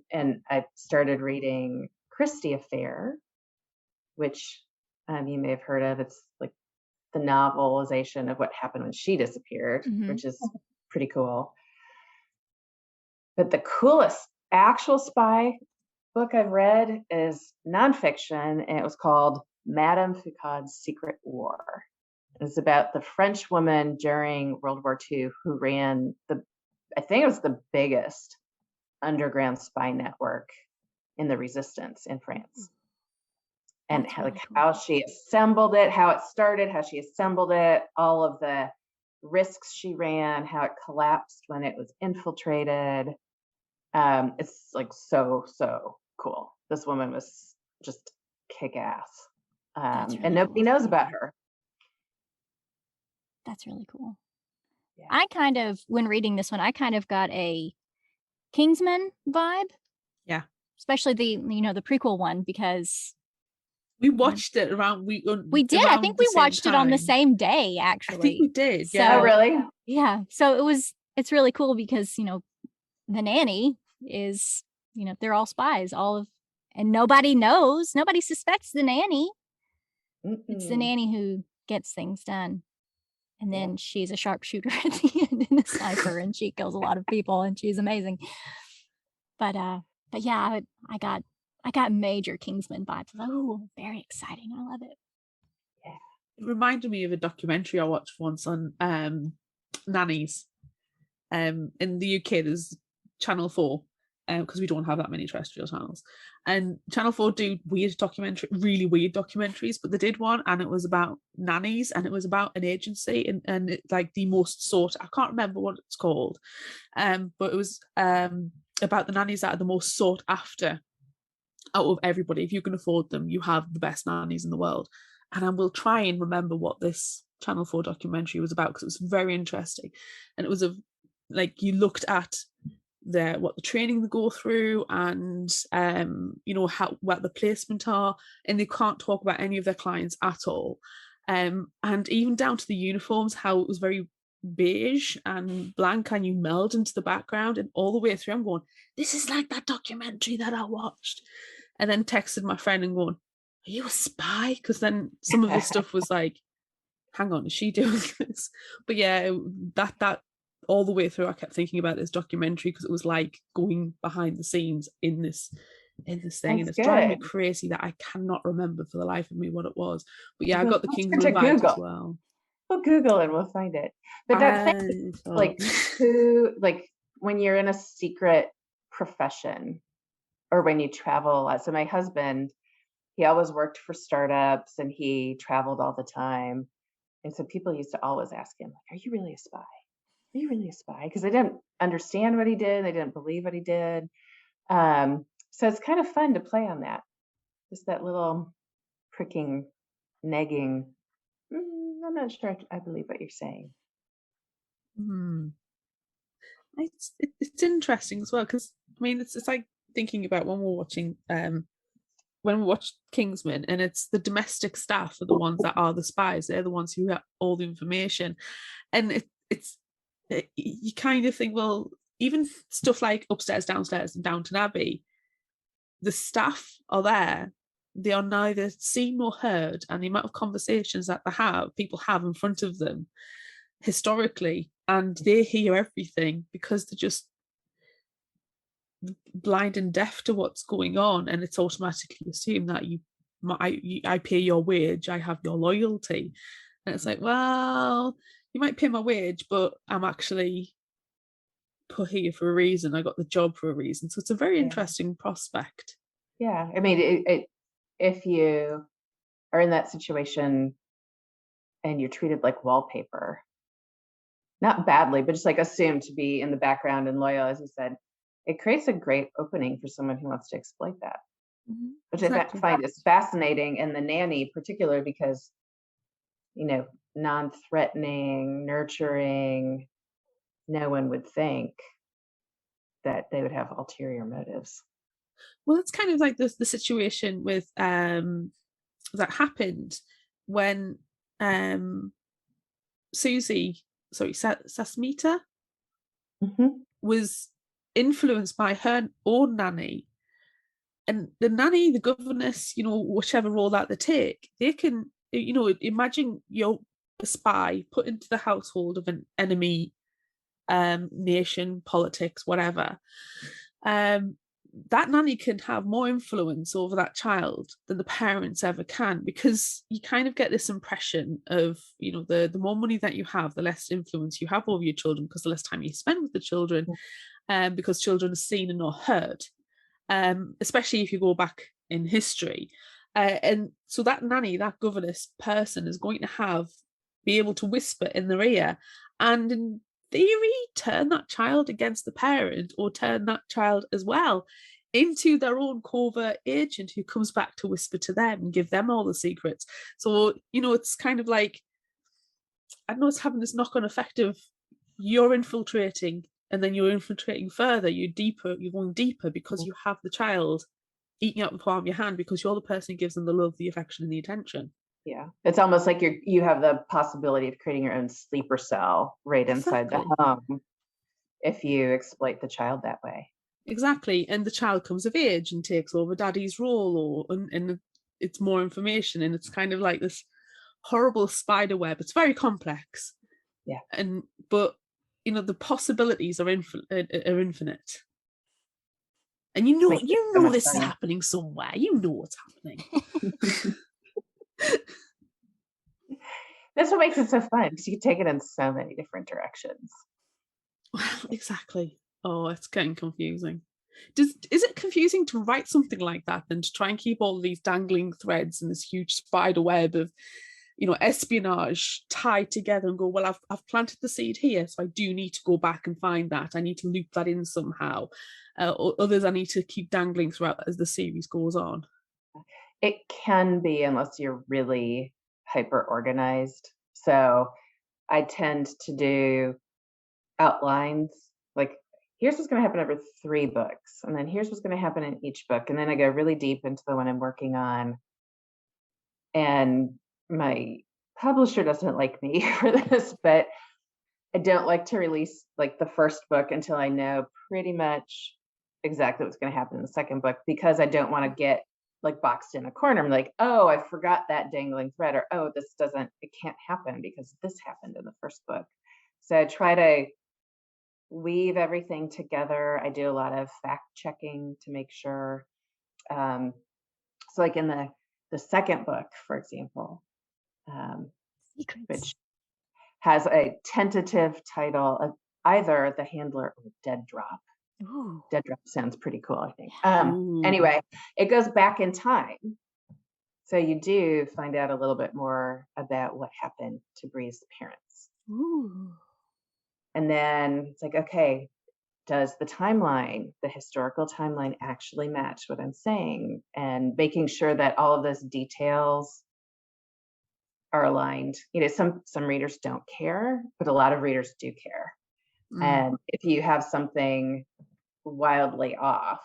I started reading Christie Affair, which you may have heard of. It's like the novelization of what happened when she disappeared, which is pretty cool. But the coolest actual spy book I've read is nonfiction, and it was called Madame Foucault's Secret War. It's about the French woman during World War II who ran I think it was the biggest underground spy network in the resistance in France. And how she assembled it, how it started, how she assembled it, all of the risks she ran, how it collapsed when it was infiltrated. It's like so cool. This woman was just kick-ass. Really and nobody knows about her. That's really cool. Yeah. I kind of, when reading this one, I kind of got a Kingsman vibe. Yeah. Especially the prequel one, because we watched it around. We did. I think we watched it on the same day, actually. I think we did. Yeah. So, really? Yeah. So it's really cool because, the nanny is, they're all spies, and nobody knows, nobody suspects the nanny. It's the nanny who gets things done. And then she's a sharpshooter at the end in a sniper, and she kills a lot of people, and she's amazing. But yeah, I got major Kingsman vibes. Oh, very exciting. I love it. Yeah. It reminded me of a documentary I watched once on nannies. In the UK, there's Channel 4, because we don't have that many terrestrial channels. And Channel 4 do really weird documentaries, but they did one, and it was about nannies, and it was about an agency, and it, like the most sought, I can't remember what it's called, but it was about the nannies that are the most sought after out of everybody. If you can afford them, you have the best nannies in the world. And I will try and remember what this Channel 4 documentary was about, because it was very interesting. And it was you looked at what the training they go through, and what the placement are, and they can't talk about any of their clients at all. And even down to the uniforms, how it was very beige and blank, and you meld into the background, and all the way through I'm going, this is like that documentary that I watched. And then texted my friend and going, are you a spy? Because then some of the stuff was like, hang on, is she doing this? But yeah, that all the way through I kept thinking about this documentary, because it was like going behind the scenes in this thing. That's and it's driving me crazy that I cannot remember for the life of me what it was. But yeah, I got the King's Invite as well. We'll Google and we'll find it. But that thing, when you're in a secret profession, or when you travel a lot. So my husband, he always worked for startups and he traveled all the time. And so people used to always ask him, like, are you really a spy? Are you really a spy? Because they didn't understand what he did. They didn't believe what he did. So it's kind of fun to play on that. Just that little pricking, negging. I'm not sure I believe what you're saying. It's interesting as well, because I mean, it's like thinking about when we're watching when we watch Kingsman, and it's the domestic staff are the ones that are the spies. They're the ones who have all the information. And you kind of think, well, even stuff like Upstairs, Downstairs and Downton Abbey, the staff are there. They are neither seen nor heard, and the amount of conversations that people have in front of them historically, and they hear everything because they're just blind and deaf to what's going on, and it's automatically assumed that I pay your wage, I have your loyalty. And it's like, well, you might pay my wage, but I'm actually put here for a reason. I got the job for a reason. So it's a very interesting prospect. Yeah, I mean, if you are in that situation and you're treated like wallpaper, not badly, but just like assumed to be in the background and loyal, as you said, it creates a great opening for someone who wants to exploit that, which I find is fascinating in The Nanny, particularly because, non-threatening, nurturing, no one would think that they would have ulterior motives. Well, it's kind of like the situation with that happened when Sasmita was influenced by her own nanny. And the nanny, the governess, whichever role that they take, they can, imagine you're a spy put into the household of an enemy nation, politics, whatever. That nanny can have more influence over that child than the parents ever can, because you kind of get this impression of, the more money that you have, the less influence you have over your children, because the less time you spend with the children, because children are seen and not heard, especially if you go back in history. And so that nanny, that governess person, is going to be able to whisper in their ear, and in theory turn that child against the parent, or turn that child as well into their own covert agent who comes back to whisper to them and give them all the secrets. So, it's kind of like, I don't know, it's having this knock-on effect of you're infiltrating, and then you're infiltrating further, you're going deeper, because you have the child eating out the palm of your hand, because you're the person who gives them the love, the affection and the attention. Yeah, it's almost like you have the possibility of creating your own sleeper cell right inside the home if you exploit the child that way. Exactly, and the child comes of age and takes over daddy's role, and it's more information, and it's kind of like this horrible spider web. It's very complex. Yeah, but the possibilities are infinite. And this is happening somewhere. You know what's happening. That's what makes it so fun, because you can take it in so many different directions. Well, exactly. Oh, it's getting confusing. Is it confusing to write something like that than to try and keep all of these dangling threads and this huge spider web of, espionage tied together, and go, well, I've planted the seed here, so I do need to go back and find that. I need to loop that in somehow. Others I need to keep dangling throughout as the series goes on. It can be, unless you're really hyper organized. So I tend to do outlines, like, here's what's going to happen over 3 books, and then here's what's going to happen in each book, and then I go really deep into the one I'm working on. And my publisher doesn't like me for this, but I don't like to release like the first book until I know pretty much exactly what's going to happen in the second book, because I don't want to get like boxed in a corner. I'm like, oh, I forgot that dangling thread, or oh, it can't happen because this happened in the first book. So I try to weave everything together. I do a lot of fact checking to make sure. So like in the second book, for example, Secrets. which has a tentative title of either The Handler or Dead Drop. Ooh. Dead Drop sounds pretty cool, I think. Ooh. Anyway, it goes back in time. So you do find out a little bit more about what happened to Bree's parents. Ooh. And then it's like, okay, does the historical timeline actually match what I'm saying? And making sure that all of those details are aligned. You know, some readers don't care, but a lot of readers do care. And if you have something wildly off,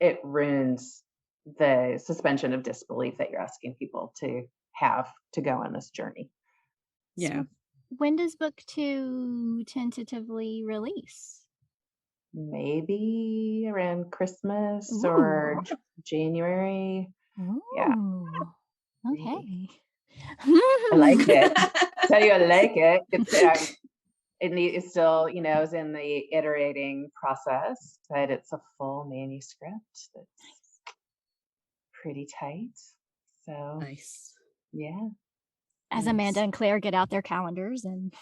it ruins the suspension of disbelief that you're asking people to have to go on this journey. Yeah. So when does book 2 tentatively release? Maybe around Christmas or January. Yeah. Ooh. Okay. I like it. Tell you I like it. It's still, is in the iterating process, but it's a full manuscript that's pretty tight. So Nice. yeah. As Amanda and Claire get out their calendars and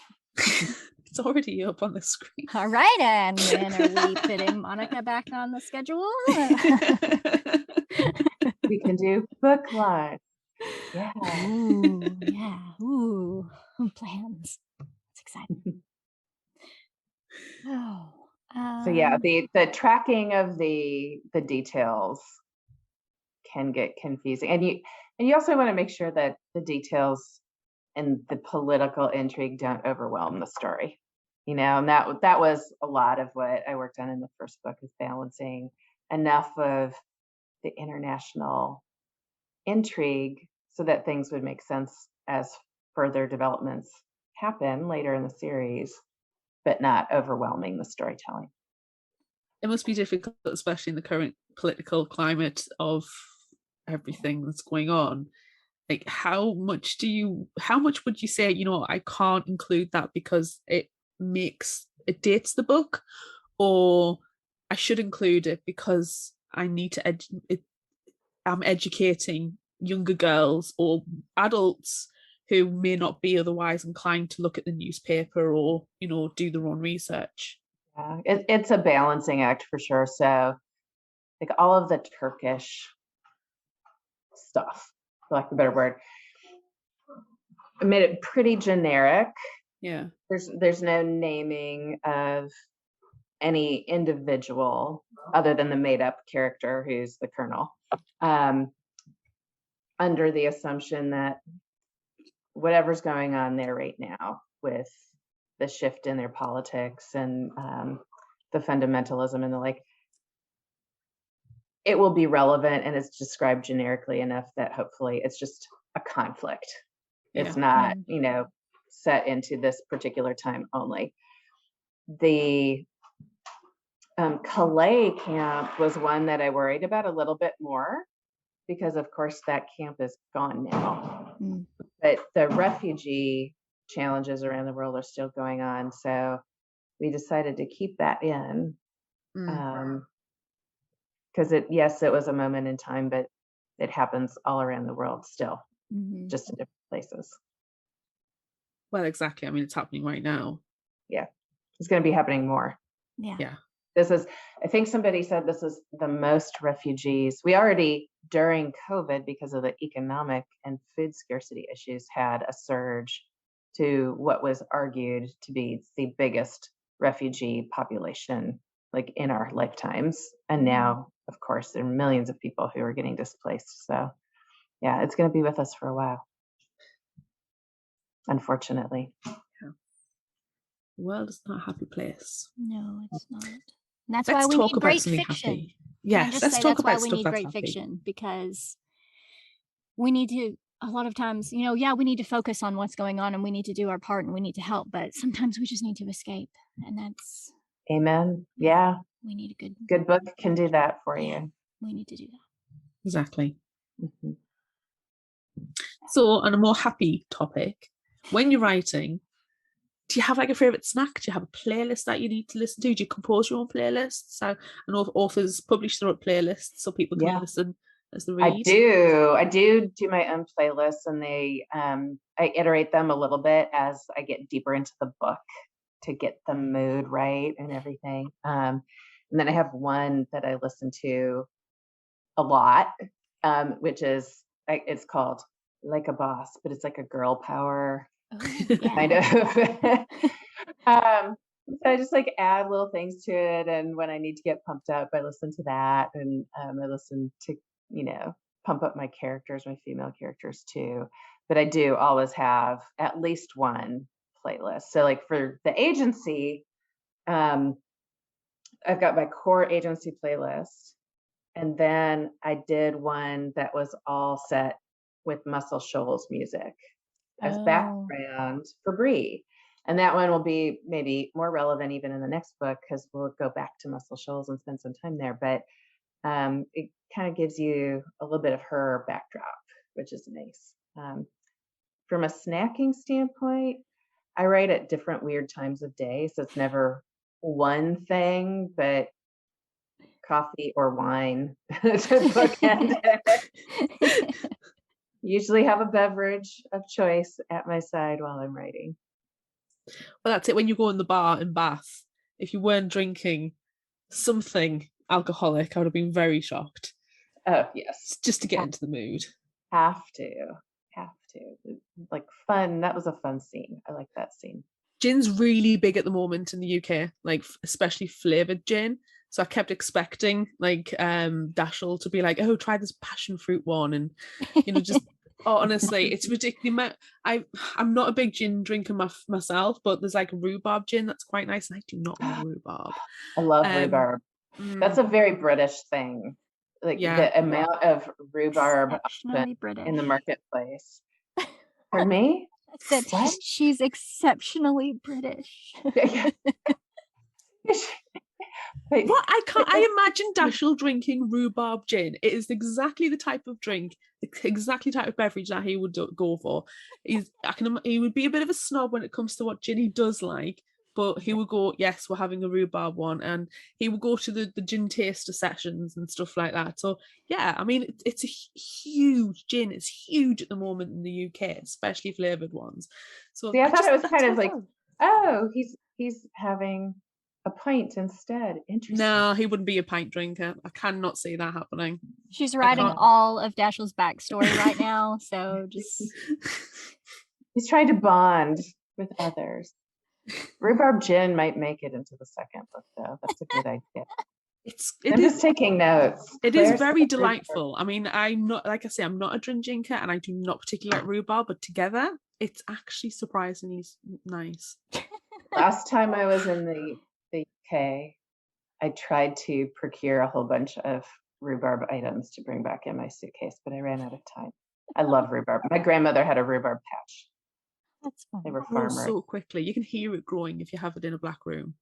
It's already up on the screen. all right, and when are we fitting Monica back on the schedule? We can do book launch. Yeah. Ooh, yeah. Ooh, plans. That's exciting. Oh. So yeah, the tracking of the details can get confusing, and you also want to make sure that the details and the political intrigue don't overwhelm the story. And that was a lot of what I worked on in the first book, is balancing enough of the international intrigue so that things would make sense as further developments happen later in the series, but not overwhelming the storytelling. It must be difficult, especially in the current political climate of everything that's going on. Like, how much would you say, I can't include that because it dates the book, or I should include it because I need to I'm educating younger girls or adults who may not be otherwise inclined to look at the newspaper or, do their own research. Yeah, it's a balancing act for sure. So like all of the Turkish stuff, for lack of a better word, I made it pretty generic. Yeah. There's no naming of any individual other than the made up character who's the colonel, under the assumption that whatever's going on there right now with the shift in their politics and the fundamentalism and the like, it will be relevant, and it's described generically enough that hopefully it's just a conflict. Yeah. It's not, set into this particular time only. The Calais camp was one that I worried about a little bit more because, of course, that camp is gone now. But the refugee challenges around the world are still going on. So we decided to keep that in. Because it was a moment in time, but it happens all around the world still, just in different places. Well, exactly. I mean, it's happening right now. Yeah, it's going to be happening more. Yeah. I think somebody said this is the most refugees. We already, during COVID, because of the economic and food scarcity issues, had a surge to what was argued to be the biggest refugee population like in our lifetimes. And now, of course, there are millions of people who are getting displaced. So yeah, it's going to be with us for a while. unfortunately. The world is not a happy place. No, it's not. And that's Let's why we talk need about great something fiction. happy. Can I Yes, just let's say talk that's why about we stuff need that's great happy. fiction, because we need to, a lot of times, we need to focus on what's going on and we need to do our part and we need to help, but sometimes we just need to escape. And that's, Amen. Yeah. we need a Good book can do that for you. we need to do that. Exactly. Mm-hmm. So, on a more happy topic, when you're writing, do you have like a favorite snack? Do you have a playlist that you need to listen to? Do you compose your own playlists? So, I know authors publish their own playlists so people can listen as they read. I do my own playlists, and I iterate them a little bit as I get deeper into the book to get the mood right and everything. And then I have one that I listen to a lot, which is, it's called Like a Boss, but it's like a girl power kind of. So I just like add little things to it, and when I need to get pumped up, I listen to that, and I listen to pump up my characters, my female characters too. But I do always have at least one playlist. So like for the agency, I've got my core agency playlist, and then I did one that was all set with Muscle Shoals music as background for Bree. And that one will be maybe more relevant even in the next book, because we'll go back to Muscle Shoals and spend some time there. But it kind of gives you a little bit of her backdrop, which is nice. From a snacking standpoint, I write at different weird times of day, so it's never one thing, but coffee or wine to bookend it. Usually have a beverage of choice at my side while I'm writing. Well, that's it. When you go in the bar in Bath, if you weren't drinking something alcoholic, I would have been very shocked. Oh, yes. Just to get into the mood. Have to. Like fun. That was a fun scene. I like that scene. Gin's really big at the moment in the UK, like especially flavoured gin. So I kept expecting like Dashiell to be like, oh, try this passion fruit one. And, just, honestly, it's ridiculous. I'm not a big gin drinker myself, but there's like rhubarb gin that's quite nice. And I do not love rhubarb. I love rhubarb. That's a very British thing. Like the amount of rhubarb in the marketplace. For me? That she's exceptionally British. What I imagine Dashiell drinking rhubarb gin. It is exactly the type of drink, exactly type of beverage that he would go for. He would be a bit of a snob when it comes to what gin he does like, but he would go, yes, we're having a rhubarb one, and he would go to the gin taster sessions and stuff like that. So yeah, I mean, it's a huge gin. It's huge at the moment in the UK, especially flavoured ones. So I thought it was kind of like, oh, he's having a pint instead. Interesting. No, he wouldn't be a pint drinker. I cannot see that happening. She's writing all of Dashiell's backstory right now, so just he's trying to bond with others. Rhubarb gin might make it into the second book, though. That's a good idea. I'm just taking notes. It is very delightful. I mean, I'm not, like I say, I'm not a gin drinker, and I do not particularly like rhubarb, but together, it's actually surprisingly nice. Last time I was in the UK, I tried to procure a whole bunch of rhubarb items to bring back in my suitcase, but I ran out of time. I love rhubarb. My grandmother had a rhubarb patch. That's fun. They were farmers. So quickly. You can hear it growing if you have it in a black room,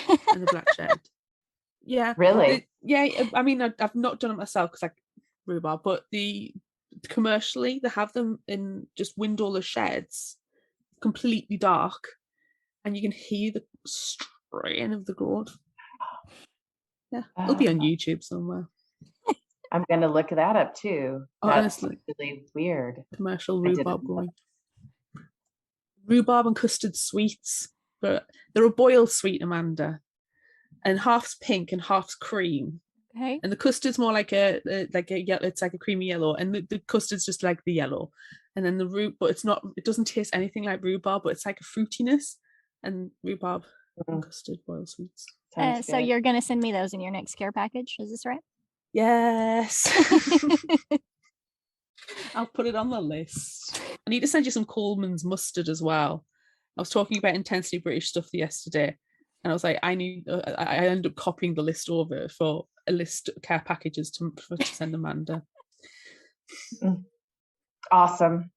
in a black shed. Yeah. Really? I mean, I've not done it myself because rhubarb, but commercially they have them in just windowless sheds, completely dark, and you can hear the strain of the growth. Yeah, it'll be on YouTube somewhere. I'm gonna look that up too. That's honestly really weird. Commercial rhubarb growing. Rhubarb and custard sweets, but they're a boiled sweet, Amanda, and half's pink and half's cream. Okay. And the custard's more like a yellow. It's like a creamy yellow, and the custard's just like the yellow. And then but it's not. It doesn't taste anything like rhubarb, but it's like a fruitiness. And rhubarb and custard boiled sweets. So you're gonna send me those in your next care package? Is this right? Yes. I'll put it on the list. I need to send you some Coleman's mustard as well. I was talking about intensely British stuff yesterday, and I was like, I ended up copying the list over for a list of care packages to send Amanda. Awesome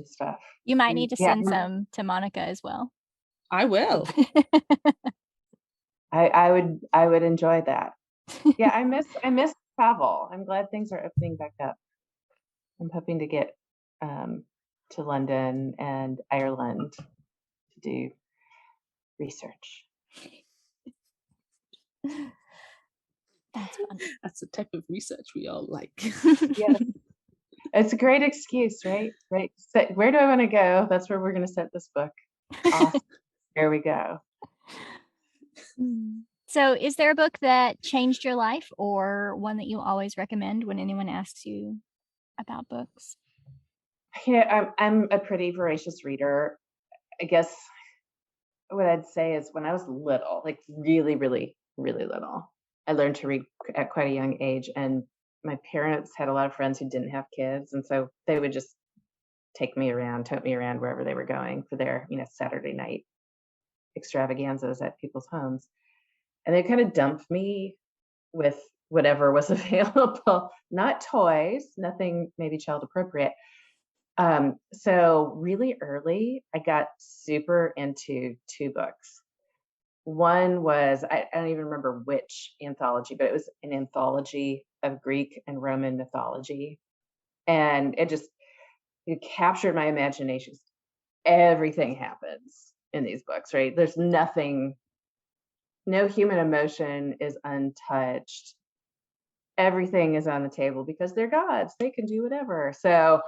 stuff. You might need to send some to Monica as well. I will. I would enjoy that. Yeah, I miss travel. I'm glad things are opening back up. I'm hoping to get to London and Ireland to do research. That's fun. That's the type of research we all like. Yeah, it's a great excuse, right? Right. So where do I want to go? That's where we're going to set this book. Awesome. There we go. So, is there a book that changed your life, or one that you always recommend when anyone asks you about books? Yeah, I'm a pretty voracious reader. I guess what I'd say is when I was little, like really, really, really little, I learned to read at quite a young age, and my parents had a lot of friends who didn't have kids, and so they would just tote me around wherever they were going for their, Saturday night extravaganzas at people's homes. And they kind of dumped me with whatever was available, not toys, nothing maybe child appropriate. So really early, I got super into two books. One was, I don't even remember which anthology, but it was an anthology of Greek and Roman mythology. And it captured my imagination. Everything happens in these books, right? There's nothing, no human emotion is untouched. Everything is on the table because they're gods. They can do whatever. So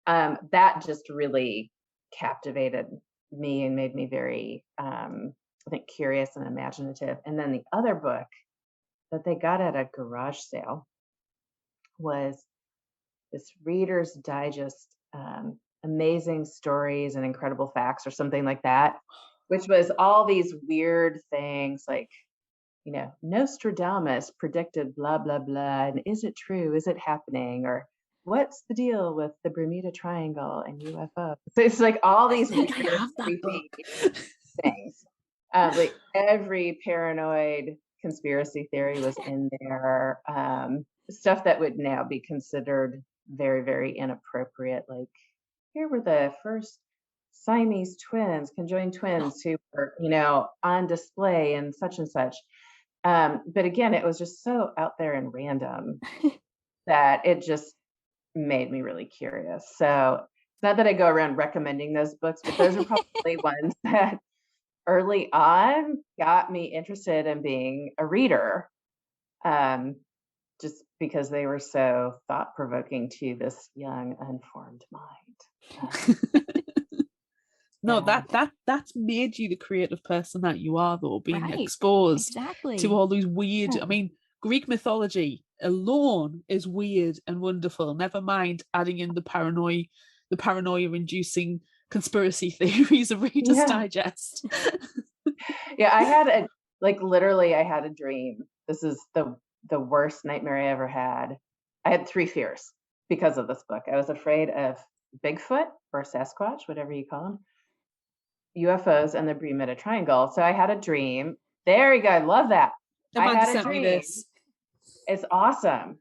that just really captivated me and made me very, I think, curious and imaginative. And then the other book that they got at a garage sale was this Reader's Digest, Amazing Stories and Incredible Facts or something like that, which was all these weird things like, Nostradamus predicted blah, blah, blah. And is it true? Is it happening? Or what's the deal with the Bermuda Triangle and UFO? So it's like all these weird, creepy things. Like every paranoid conspiracy theory was in there. Stuff that would now be considered very, very inappropriate. Like, here were the first Siamese twins, conjoined twins who were, on display and such. But again, it was just so out there and random that it just made me really curious. So it's not that I go around recommending those books, but those are probably ones that early on got me interested in being a reader, just because they were so thought-provoking to this young, unformed mind. No, that's made you the creative person that you are, though, being exposed to all these weird. I mean, Greek mythology alone is weird and wonderful. Never mind adding in the paranoia-inducing conspiracy theories of Reader's Digest. Yeah, I had a dream. This is the worst nightmare I ever had. I had 3 fears because of this book. I was afraid of Bigfoot or Sasquatch, whatever you call them, UFOs, and the Bermuda Triangle. So I had a dream. There you go. I love that. Amanda sent me this. It's awesome.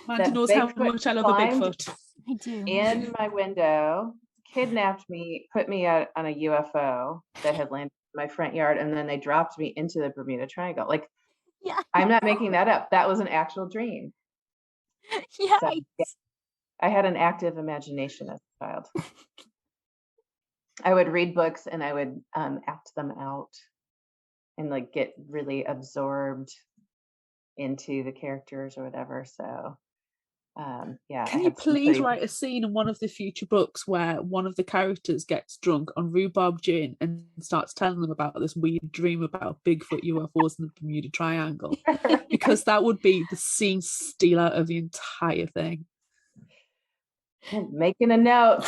Amanda knows how much I love a Bigfoot. I do. In my window, kidnapped me, put me on a UFO that had landed in my front yard, and then they dropped me into the Bermuda Triangle. Like, I'm not making that up. That was an actual dream. Yeah. So, I had an active imagination as a child. I would read books and I would act them out and get really absorbed into the characters or whatever. So Can you please write a scene in one of the future books where one of the characters gets drunk on rhubarb gin and starts telling them about this weird dream about Bigfoot, UFOs, and the Bermuda Triangle? Because that would be the scene stealer of the entire thing. Making a note.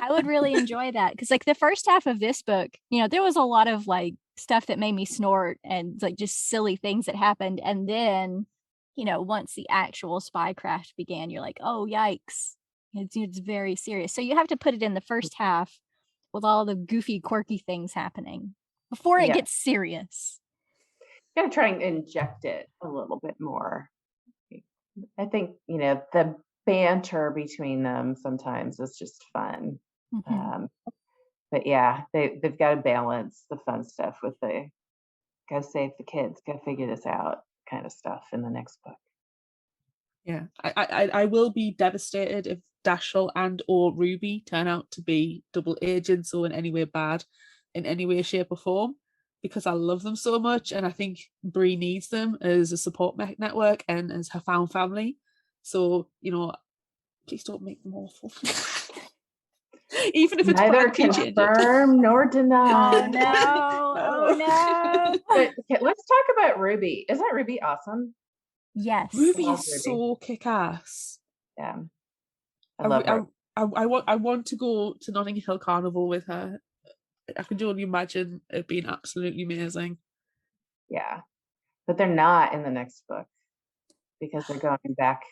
I would really enjoy that because the first half of this book, there was a lot of stuff that made me snort and just silly things that happened, and then once the actual spycraft began, you're like, oh, yikes. It's very serious. So you have to put it in the first half with all the goofy, quirky things happening before it Yeah. gets serious. Gotta try and inject it a little bit more. I think, the banter between them sometimes is just fun. Mhm. But yeah, they've got to balance the fun stuff with the go save the kids, go figure this out kind of stuff in the next book. Yeah, I will be devastated if Dashiell and or Ruby turn out to be double agents or in any way bad, in any way, shape, or form, because I love them so much, and I think Bree needs them as a support network and as her found family. So please don't make them awful. Even if it's Neither bad, please change it. confirm nor deny. Oh, no. Oh, no. But okay, let's talk about Ruby. Isn't Ruby awesome? Yes. Ruby love is Ruby. so kick-ass. Yeah. I love her. I want to go to Notting Hill Carnival with her. I can only imagine it being absolutely amazing. Yeah. But they're not in the next book because they're going back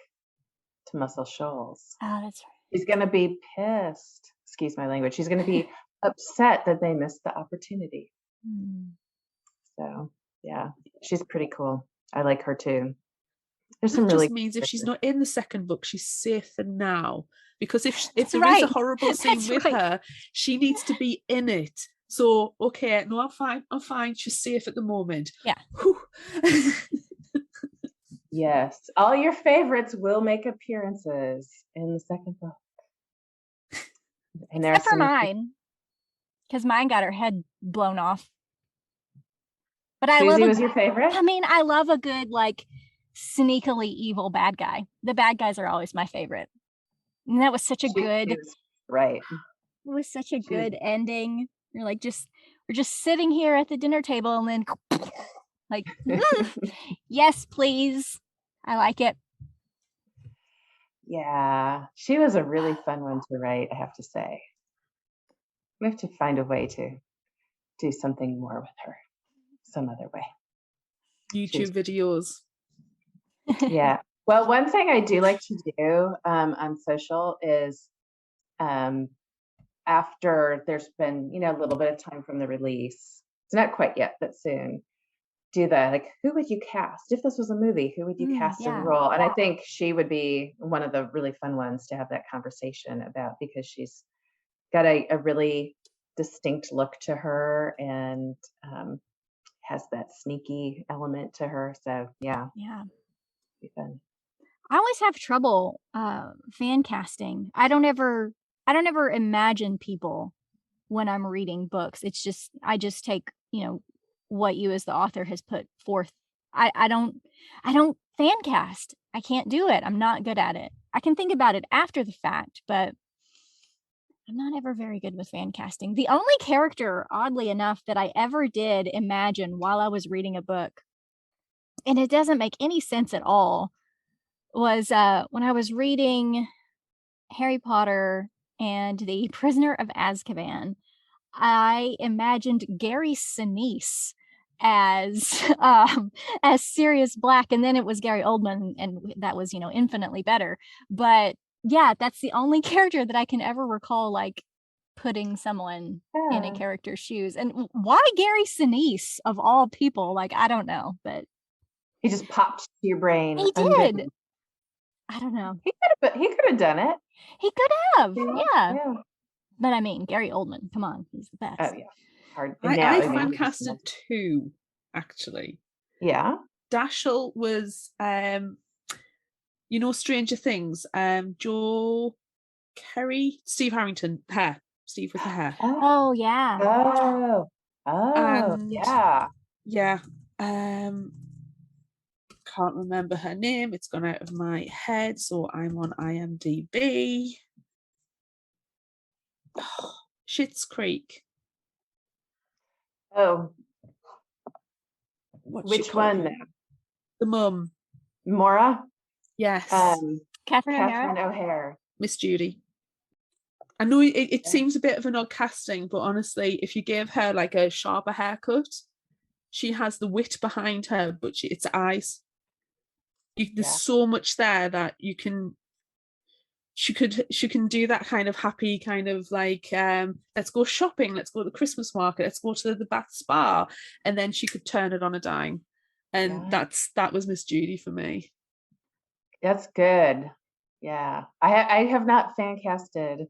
to Muscle Shoals. Oh, that's right. She's going to be pissed. Excuse my language. She's going to be upset that they missed the opportunity. So, yeah, she's pretty cool. I like her too. There's some That really just means if she's not in the second book, she's safe for now. Because if That's there right. is a horrible scene That's with right. her, she needs to be in it. So, okay, no, I'm fine. She's safe at the moment. Yeah. Whew. Yes, all your favorites will make appearances in the second book. And there are Except for some mine, because mine got her head blown off. But I Susie love was your favorite? I love a good, like, sneakily evil bad guy. The bad guys are always my favorite. And that was such a good, She was right. it was such a good ending. You're like, we're just sitting here at the dinner table and then like, yes, please. I like it. Yeah, she was a really fun one to write, I have to say. We have to find a way to do something more with her some other way. YouTube videos. Yeah. Well, one thing I do like to do on social is after there's been, a little bit of time from the release, it's not quite yet, but soon, do the, like, who would you cast? If this was a movie, who would you cast in the role? And I think she would be one of the really fun ones to have that conversation about, because she's got a really distinct look to her and has that sneaky element to her. So yeah. Be fun. I always have trouble fan casting. I don't ever imagine people when I'm reading books. It's just I just take, what you as the author has put forth. I don't fan cast. I can't do it. I'm not good at it. I can think about it after the fact, but I'm not ever very good with fan casting. The only character, oddly enough, that I ever did imagine while I was reading a book, and it doesn't make any sense at all, was when I was reading Harry Potter and the Prisoner of Azkaban. I imagined Gary Sinise as Sirius Black, and then it was Gary Oldman, and that was infinitely better. But yeah, that's the only character that I can ever recall like putting someone in a character's shoes. And why Gary Sinise of all people? Like, I don't know, but he just popped to your brain. He did. I don't know. He could have done it. He could have. Yeah. Yeah. But I mean, Gary Oldman, come on, he's the best. Oh yeah. Hard. I fan casted 2, actually. Yeah. Dashiell was Stranger Things. Joe Kerry, Steve Harrington, hair. Steve with the hair. Oh yeah. And yeah. Yeah. Can't remember her name. It's gone out of my head, so I'm on IMDb. Schitt's Creek. Oh. Which one now? The mum. Maura? Yes. Catherine O'Hara. Miss Judy. I know it seems a bit of an odd casting, but honestly, if you gave her like a sharper haircut, she has the wit behind her, but it's eyes. There's so much there that you can. She can do that kind of happy kind of like let's go shopping, let's go to the Christmas market, let's go to the Bath Spa, and then she could turn it on a dime, and that was Miss Judy for me. That's good. Yeah, I have not fan casted.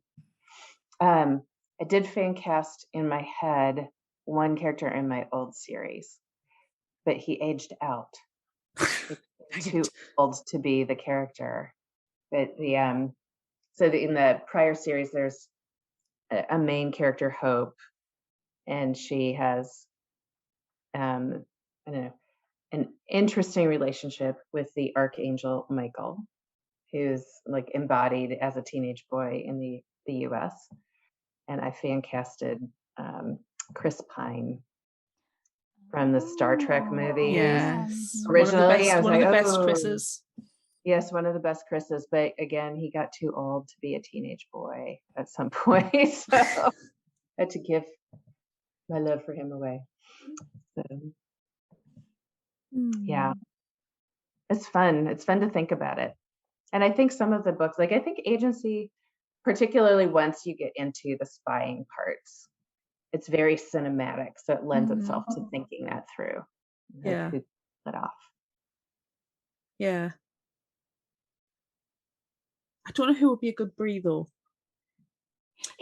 I did fan cast in my head one character in my old series, but he aged out. Too old to be the character. But in the prior series, there's a main character, Hope, and she has I don't know, an interesting relationship with the Archangel Michael, who's like embodied as a teenage boy in the US. And I fan casted Chris Pine from the Star Trek movie. Yes. Originally, one of the best Chris's. Yes, one of the best Chris's, but again, he got too old to be a teenage boy at some point, so I had to give my love for him away. So, yeah, it's fun. It's fun to think about it. And I think some of the books, like I think Agency, particularly once you get into the spying parts, it's very cinematic, so it lends itself to thinking that through. Yeah. Who pulled it off. Yeah. I don't know who would be a good Brie though.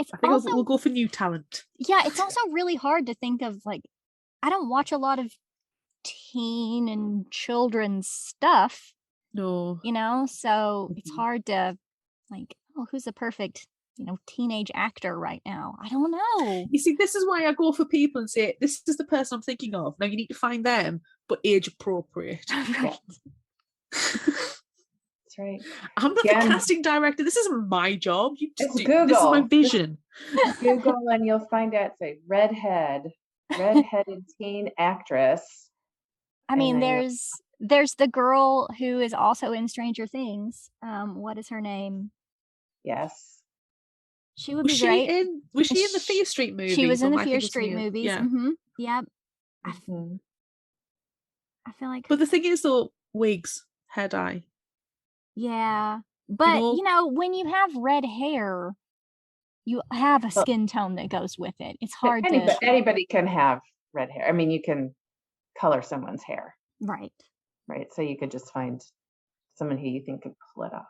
I think we'll go for new talent. Yeah, it's also really hard to think of, like, I don't watch a lot of teen and children's stuff. No. You know, so it's hard to, like, oh, who's the perfect, teenage actor right now? I don't know. You see, this is why I go for people and say, this is the person I'm thinking of. Now you need to find them, but age appropriate. Right. That's right. I'm not the casting director. This isn't my job. It's Google. This is my vision. Google and you'll find out, say, redheaded teen actress. I mean, there's the girl who is also in Stranger Things. What is her name? Yes. She would be great. Was she in the Fear Street movies? She was in the Fear Street movies. Yeah. Yep. I feel like. But the thing is, though, wigs, hair dye. Yeah. But, when you have red hair, you have a skin tone that goes with it. It's hard to. Anybody can have red hair. I mean, you can color someone's hair. Right. Right. So you could just find someone who you think could pull it off.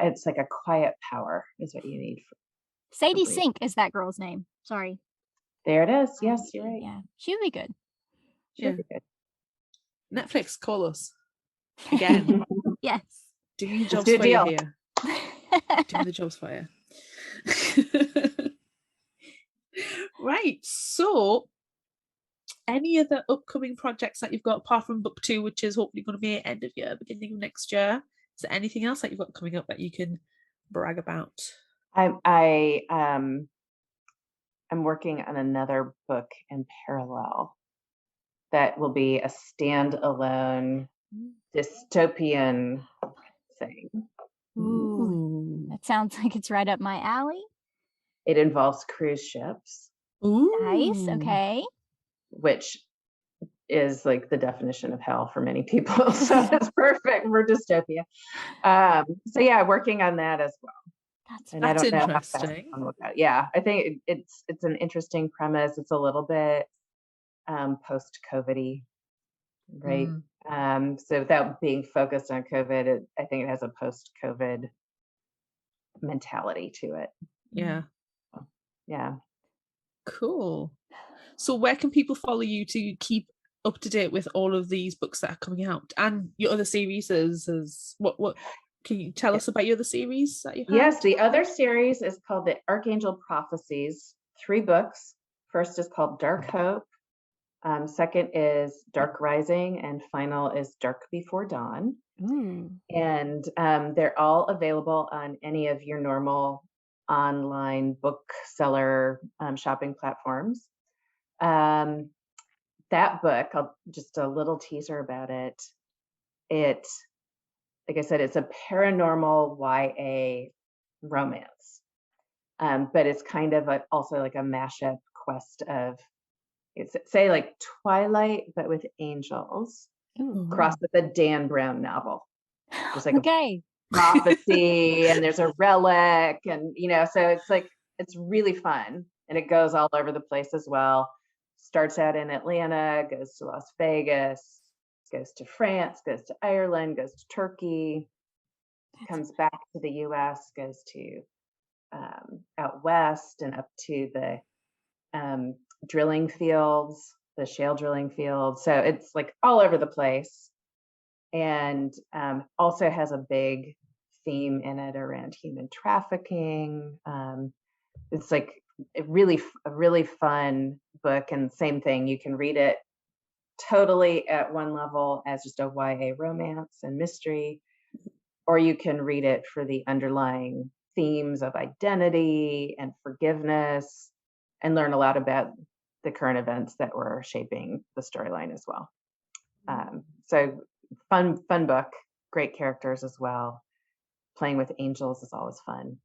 It's like a quiet power is what you need. Sadie Sink is that girl's name. Sorry. There it is. Yes, you're right. Yeah. She would be good. She would be good. Netflix, call us. Again. Yes. Doing your jobs for you here. Doing the jobs for you. Right. So, any other upcoming projects that you've got apart from book 2, which is hopefully going to be at end of year, beginning of next year? Is there anything else that you've got coming up that you can brag about? I'm working on another book in parallel that will be a standalone dystopian thing. Ooh, that sounds like it's right up my alley. It involves cruise ships. Ooh. Nice. Okay. Which is like the definition of hell for many people. So that's perfect for dystopia. So yeah, working on that as well. That's interesting. Yeah, I think it's an interesting premise. It's a little bit post-COVID-y, right? So without being focused on COVID, I think it has a post-COVID mentality to it. Yeah. Yeah. Cool. So where can people follow you to keep up to date with all of these books that are coming out and your other series? What can you tell us about your other series that you have? Yes, the other series is called the Archangel Prophecies. 3 books. First is called Dark Hope. Second is Dark Rising, and final is Dark Before Dawn. And they're all available on any of your normal online bookseller shopping platforms. That book, just a little teaser about it. Like I said, it's a paranormal YA romance, but it's kind of also like a mashup quest of, say like Twilight, but with angels. Ooh. crossed with a Dan Brown novel. There's like Okay. a prophecy and there's a relic, and so it's really fun, and it goes all over the place as well. Starts out in Atlanta, goes to Las Vegas, goes to France, goes to Ireland, goes to Turkey, comes back to the US, goes to out west and up to the drilling fields, the shale drilling fields. So it's like all over the place, and also has a big theme in it around human trafficking. It's like a really fun book, and same thing, you can read it totally at one level as just a YA romance and mystery, or you can read it for the underlying themes of identity and forgiveness, and learn a lot about the current events that were shaping the storyline as well. So fun book, great characters as well. Playing with angels is always fun,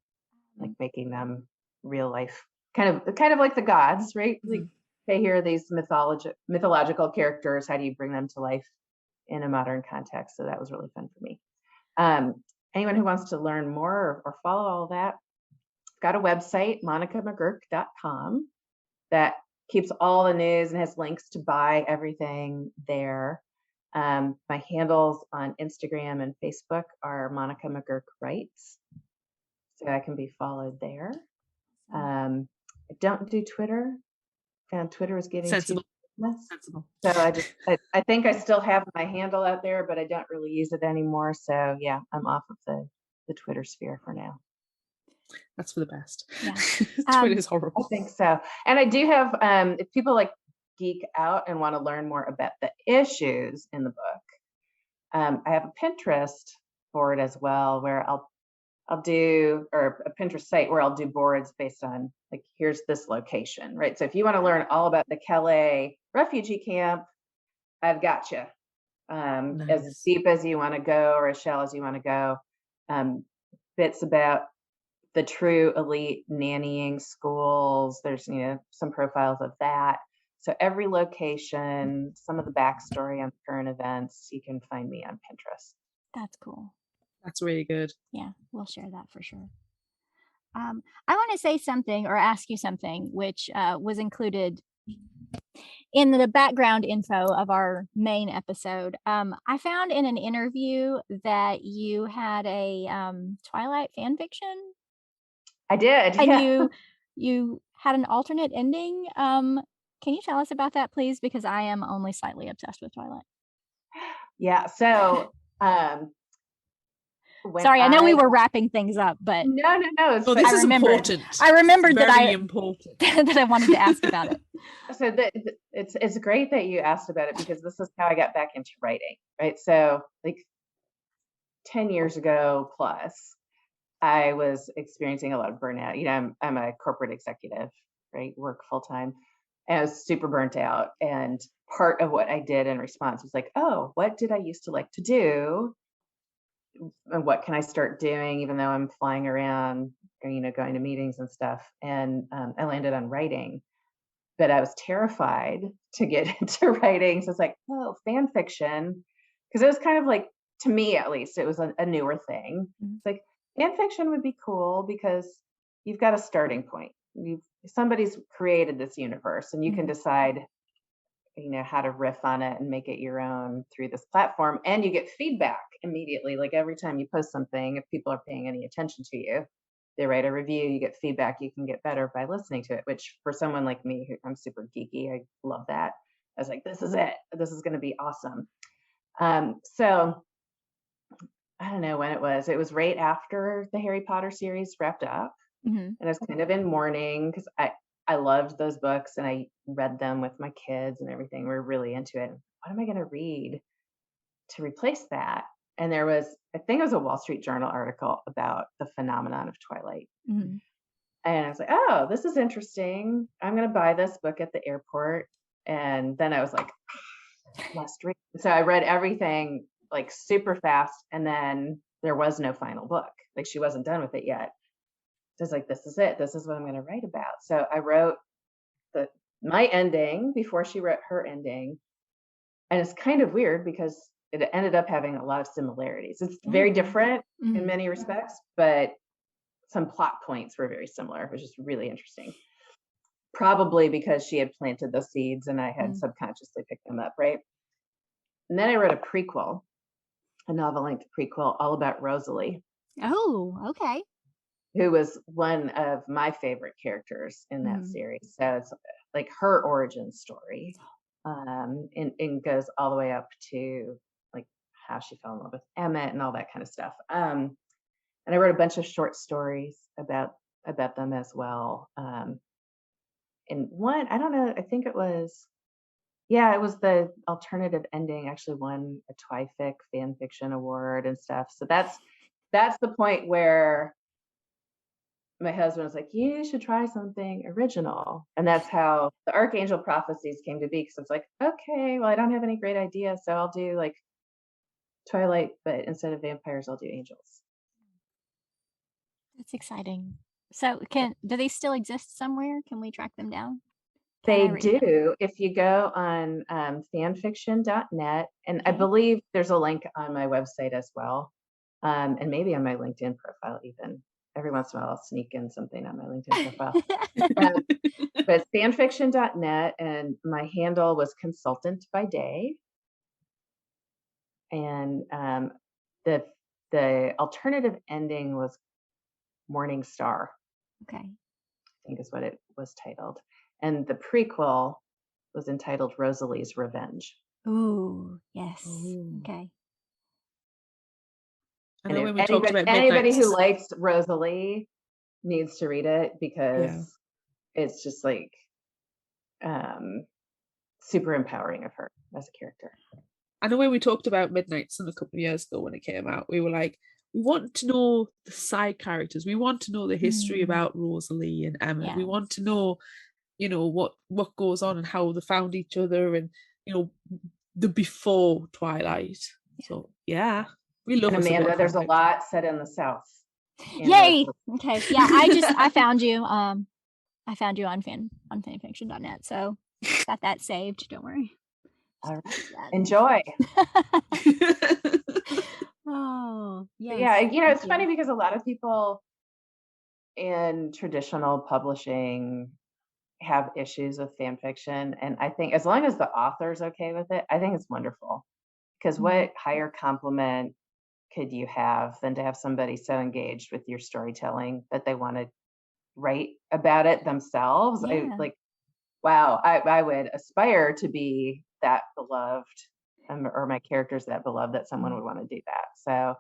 like making them real life, kind of like the gods, right? Like they hear these mythological characters. How do you bring them to life in a modern context? So that was really fun for me. Anyone who wants to learn more or follow all of that, I've got a website, monicamcgurk.com, that keeps all the news and has links to buy everything there. My handles on Instagram and Facebook are Monica McGurk Writes, so I can be followed there. I don't do Twitter. And Twitter is getting Sensible. Sensible. So I think I still have my handle out there, but I don't really use it anymore. So yeah, I'm off of the Twitter sphere for now. That's for the best. Yeah. Twitter is horrible. I think so. And I do have, if people like geek out and want to learn more about the issues in the book, I have a Pinterest board as well, where I'll do, or a Pinterest site where I'll do boards based on, like, here's this location, right? So if you want to learn all about the Calais refugee camp, I've got you. Nice. As deep as you want to go, or as shallow as you want to go. Bits about the true elite nannying schools. There's, some profiles of that. So every location, some of the backstory on current events, you can find me on Pinterest. That's cool. That's really good. Yeah, we'll share that for sure. I want to say something or ask you something, which was included in the background info of our main episode. I found in an interview that you had a Twilight fan fiction. I did. And yeah. you had an alternate ending. Can you tell us about that, please? Because I am only slightly obsessed with Twilight. Yeah. So, sorry, I know we were wrapping things up, but no. Oh, this is important. I remembered very that important. that I wanted to ask about it. So it's great that you asked about it, because this is how I got back into writing, right? So like 10 years ago plus, I was experiencing a lot of burnout. I'm a corporate executive, right? Work full time. And I was super burnt out. And part of what I did in response was like, oh, what did I used to like to do? And what can I start doing, even though I'm flying around, going to meetings and stuff? And I landed on writing, but I was terrified to get into writing. So it's like, oh, fan fiction, because it was kind of like, to me at least, it was a newer thing. It's like, fan fiction would be cool because you've got a starting point. Somebody's created this universe, and you can decide, how to riff on it and make it your own through this platform. And you get feedback immediately. Like every time you post something, if people are paying any attention to you, they write a review, you get feedback, you can get better by listening to it, which for someone like me, who I'm super geeky, I love that. I was like, this is it. This is going to be awesome. So I don't know when it was. It was right after the Harry Potter series wrapped up. And I was kind of in mourning, because I loved those books and I read them with my kids and everything. We're really into it. What am I going to read to replace that? And there was, I think it was a Wall Street Journal article about the phenomenon of Twilight. And I was like, oh, this is interesting. I'm going to buy this book at the airport. And then I was like, must read. So I read everything like super fast. And then there was no final book. Like, she wasn't done with it yet. So I was like, this is it. This is what I'm going to write about. So I wrote my ending before she wrote her ending. And it's kind of weird because it ended up having a lot of similarities. It's very different in many respects, but some plot points were very similar, which is really interesting. Probably because she had planted those seeds and I had subconsciously picked them up, right? And then I wrote a novel-length prequel all about Rosalie. Oh, okay. Who was one of my favorite characters in that series. So it's like her origin story, and goes all the way up to like how she fell in love with Emmett and all that kind of stuff. And I wrote a bunch of short stories about them as well. And one, I don't know, I think it was the alternative ending actually won a Twyfic fan fiction award and stuff. So that's the point where my husband was like, you should try something original. And that's how the Archangel Prophecies came to be. Because I was like, okay, well, I don't have any great ideas. So I'll do like Twilight, but instead of vampires, I'll do angels. That's exciting. So do they still exist somewhere? Can we track them down? They do. If you go on fanfiction.net, and I believe there's a link on my website as well, and maybe on my LinkedIn profile even. Every once in a while, I'll sneak in something on my LinkedIn profile. But fanfiction.net, and my handle was Consultant by Day. And the alternative ending was Morning Star. Okay. I think is what it was titled. And the prequel was entitled Rosalie's Revenge. Ooh, yes. Ooh. Okay. I know when we talked about anybody who likes Rosalie needs to read it because it's just like super empowering of her as a character. I know when we talked about Midnight Sun a couple of years ago when it came out, we were like, we want to know the side characters. We want to know the history about Rosalie and Emma. Yeah. We want to know, what goes on and how they found each other and, the before Twilight. Yeah. So, yeah, we love it. Amanda, there's a lot set in the South. Yay! Okay, yeah, I found you. I found you on fanfiction.net, so got that saved. Don't worry. All right. Enjoy. Oh, yes. Yeah, it's funny because a lot of people in traditional publishing have issues with fan fiction, and I think as long as the author's okay with it, I think it's wonderful. Because what higher compliment could you have than to have somebody so engaged with your storytelling that they want to write about it themselves? Yeah. Wow, I would aspire to be that beloved, or my character's that beloved that someone would want to do that. So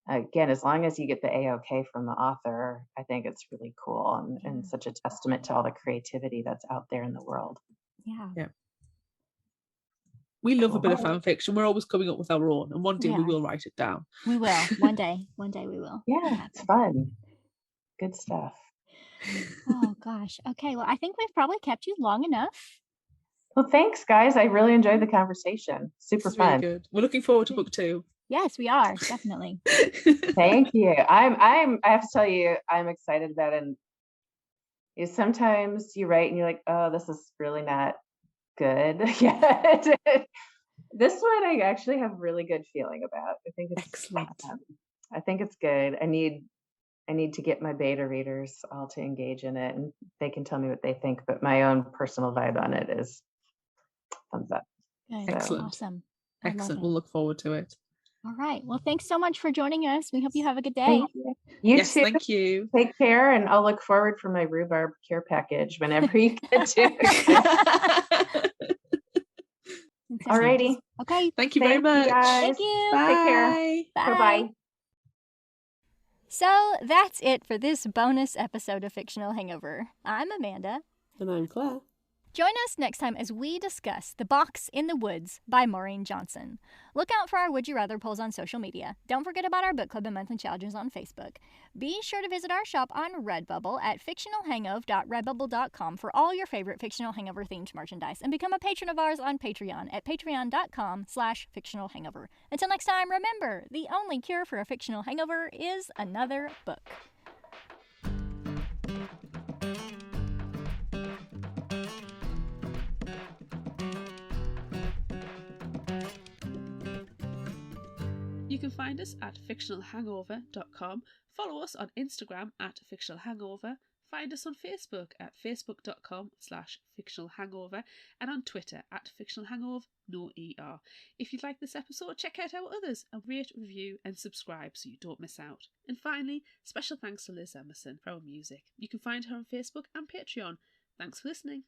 again, as long as you get the A-OK from the author, I think it's really cool and such a testament to all the creativity that's out there in the world. Yeah. We love a bit of fan fiction. We're always coming up with our own, and one day we will write it down. We will. One day we will. Yeah, it's fun. Good stuff. Oh gosh. Okay, well, I think we've probably kept you long enough. Well, thanks, guys. I really enjoyed the conversation. Super fun. Really good. We're looking forward to book 2. Yes, we are, definitely. Thank you. I have to tell you, I'm excited about it. And sometimes you write and you're like, oh, this is really not good yet. This one I actually have really good feeling about. I think it's excellent. I think it's good. I need to get my beta readers all to engage in it, and they can tell me what they think, but my own personal vibe on it is thumbs up. Good. Excellent. Awesome. Excellent. We'll look forward to it. All right. Well, thanks so much for joining us. We hope you have a good day. You yes, too. Thank you. Take care, and I'll look forward for my rhubarb care package whenever you get to it. All righty. Okay. Thank you very much. Thank you. Bye. Take care. Bye-bye. So that's it for this bonus episode of Fictional Hangover. I'm Amanda. And I'm Claire. Join us next time as we discuss The Box in the Woods by Maureen Johnson. Look out for our Would You Rather polls on social media. Don't forget about our book club and monthly challenges on Facebook. Be sure to visit our shop on Redbubble at fictionalhangover.redbubble.com for all your favorite Fictional Hangover themed merchandise, and become a patron of ours on Patreon at patreon.com/fictionalhangover. Until next time, remember, the only cure for a fictional hangover is another book. can find us at fictionalhangover.com, follow us on Instagram at fictionalhangover, find us on Facebook at facebook.com/fictionalhangover, and on Twitter at fictionalhangover, no ER. If you'd like this episode, check out our others and rate, review and subscribe so you don't miss out. And finally, special thanks to Liz Emerson for our music. You can find her on Facebook and Patreon. Thanks for listening.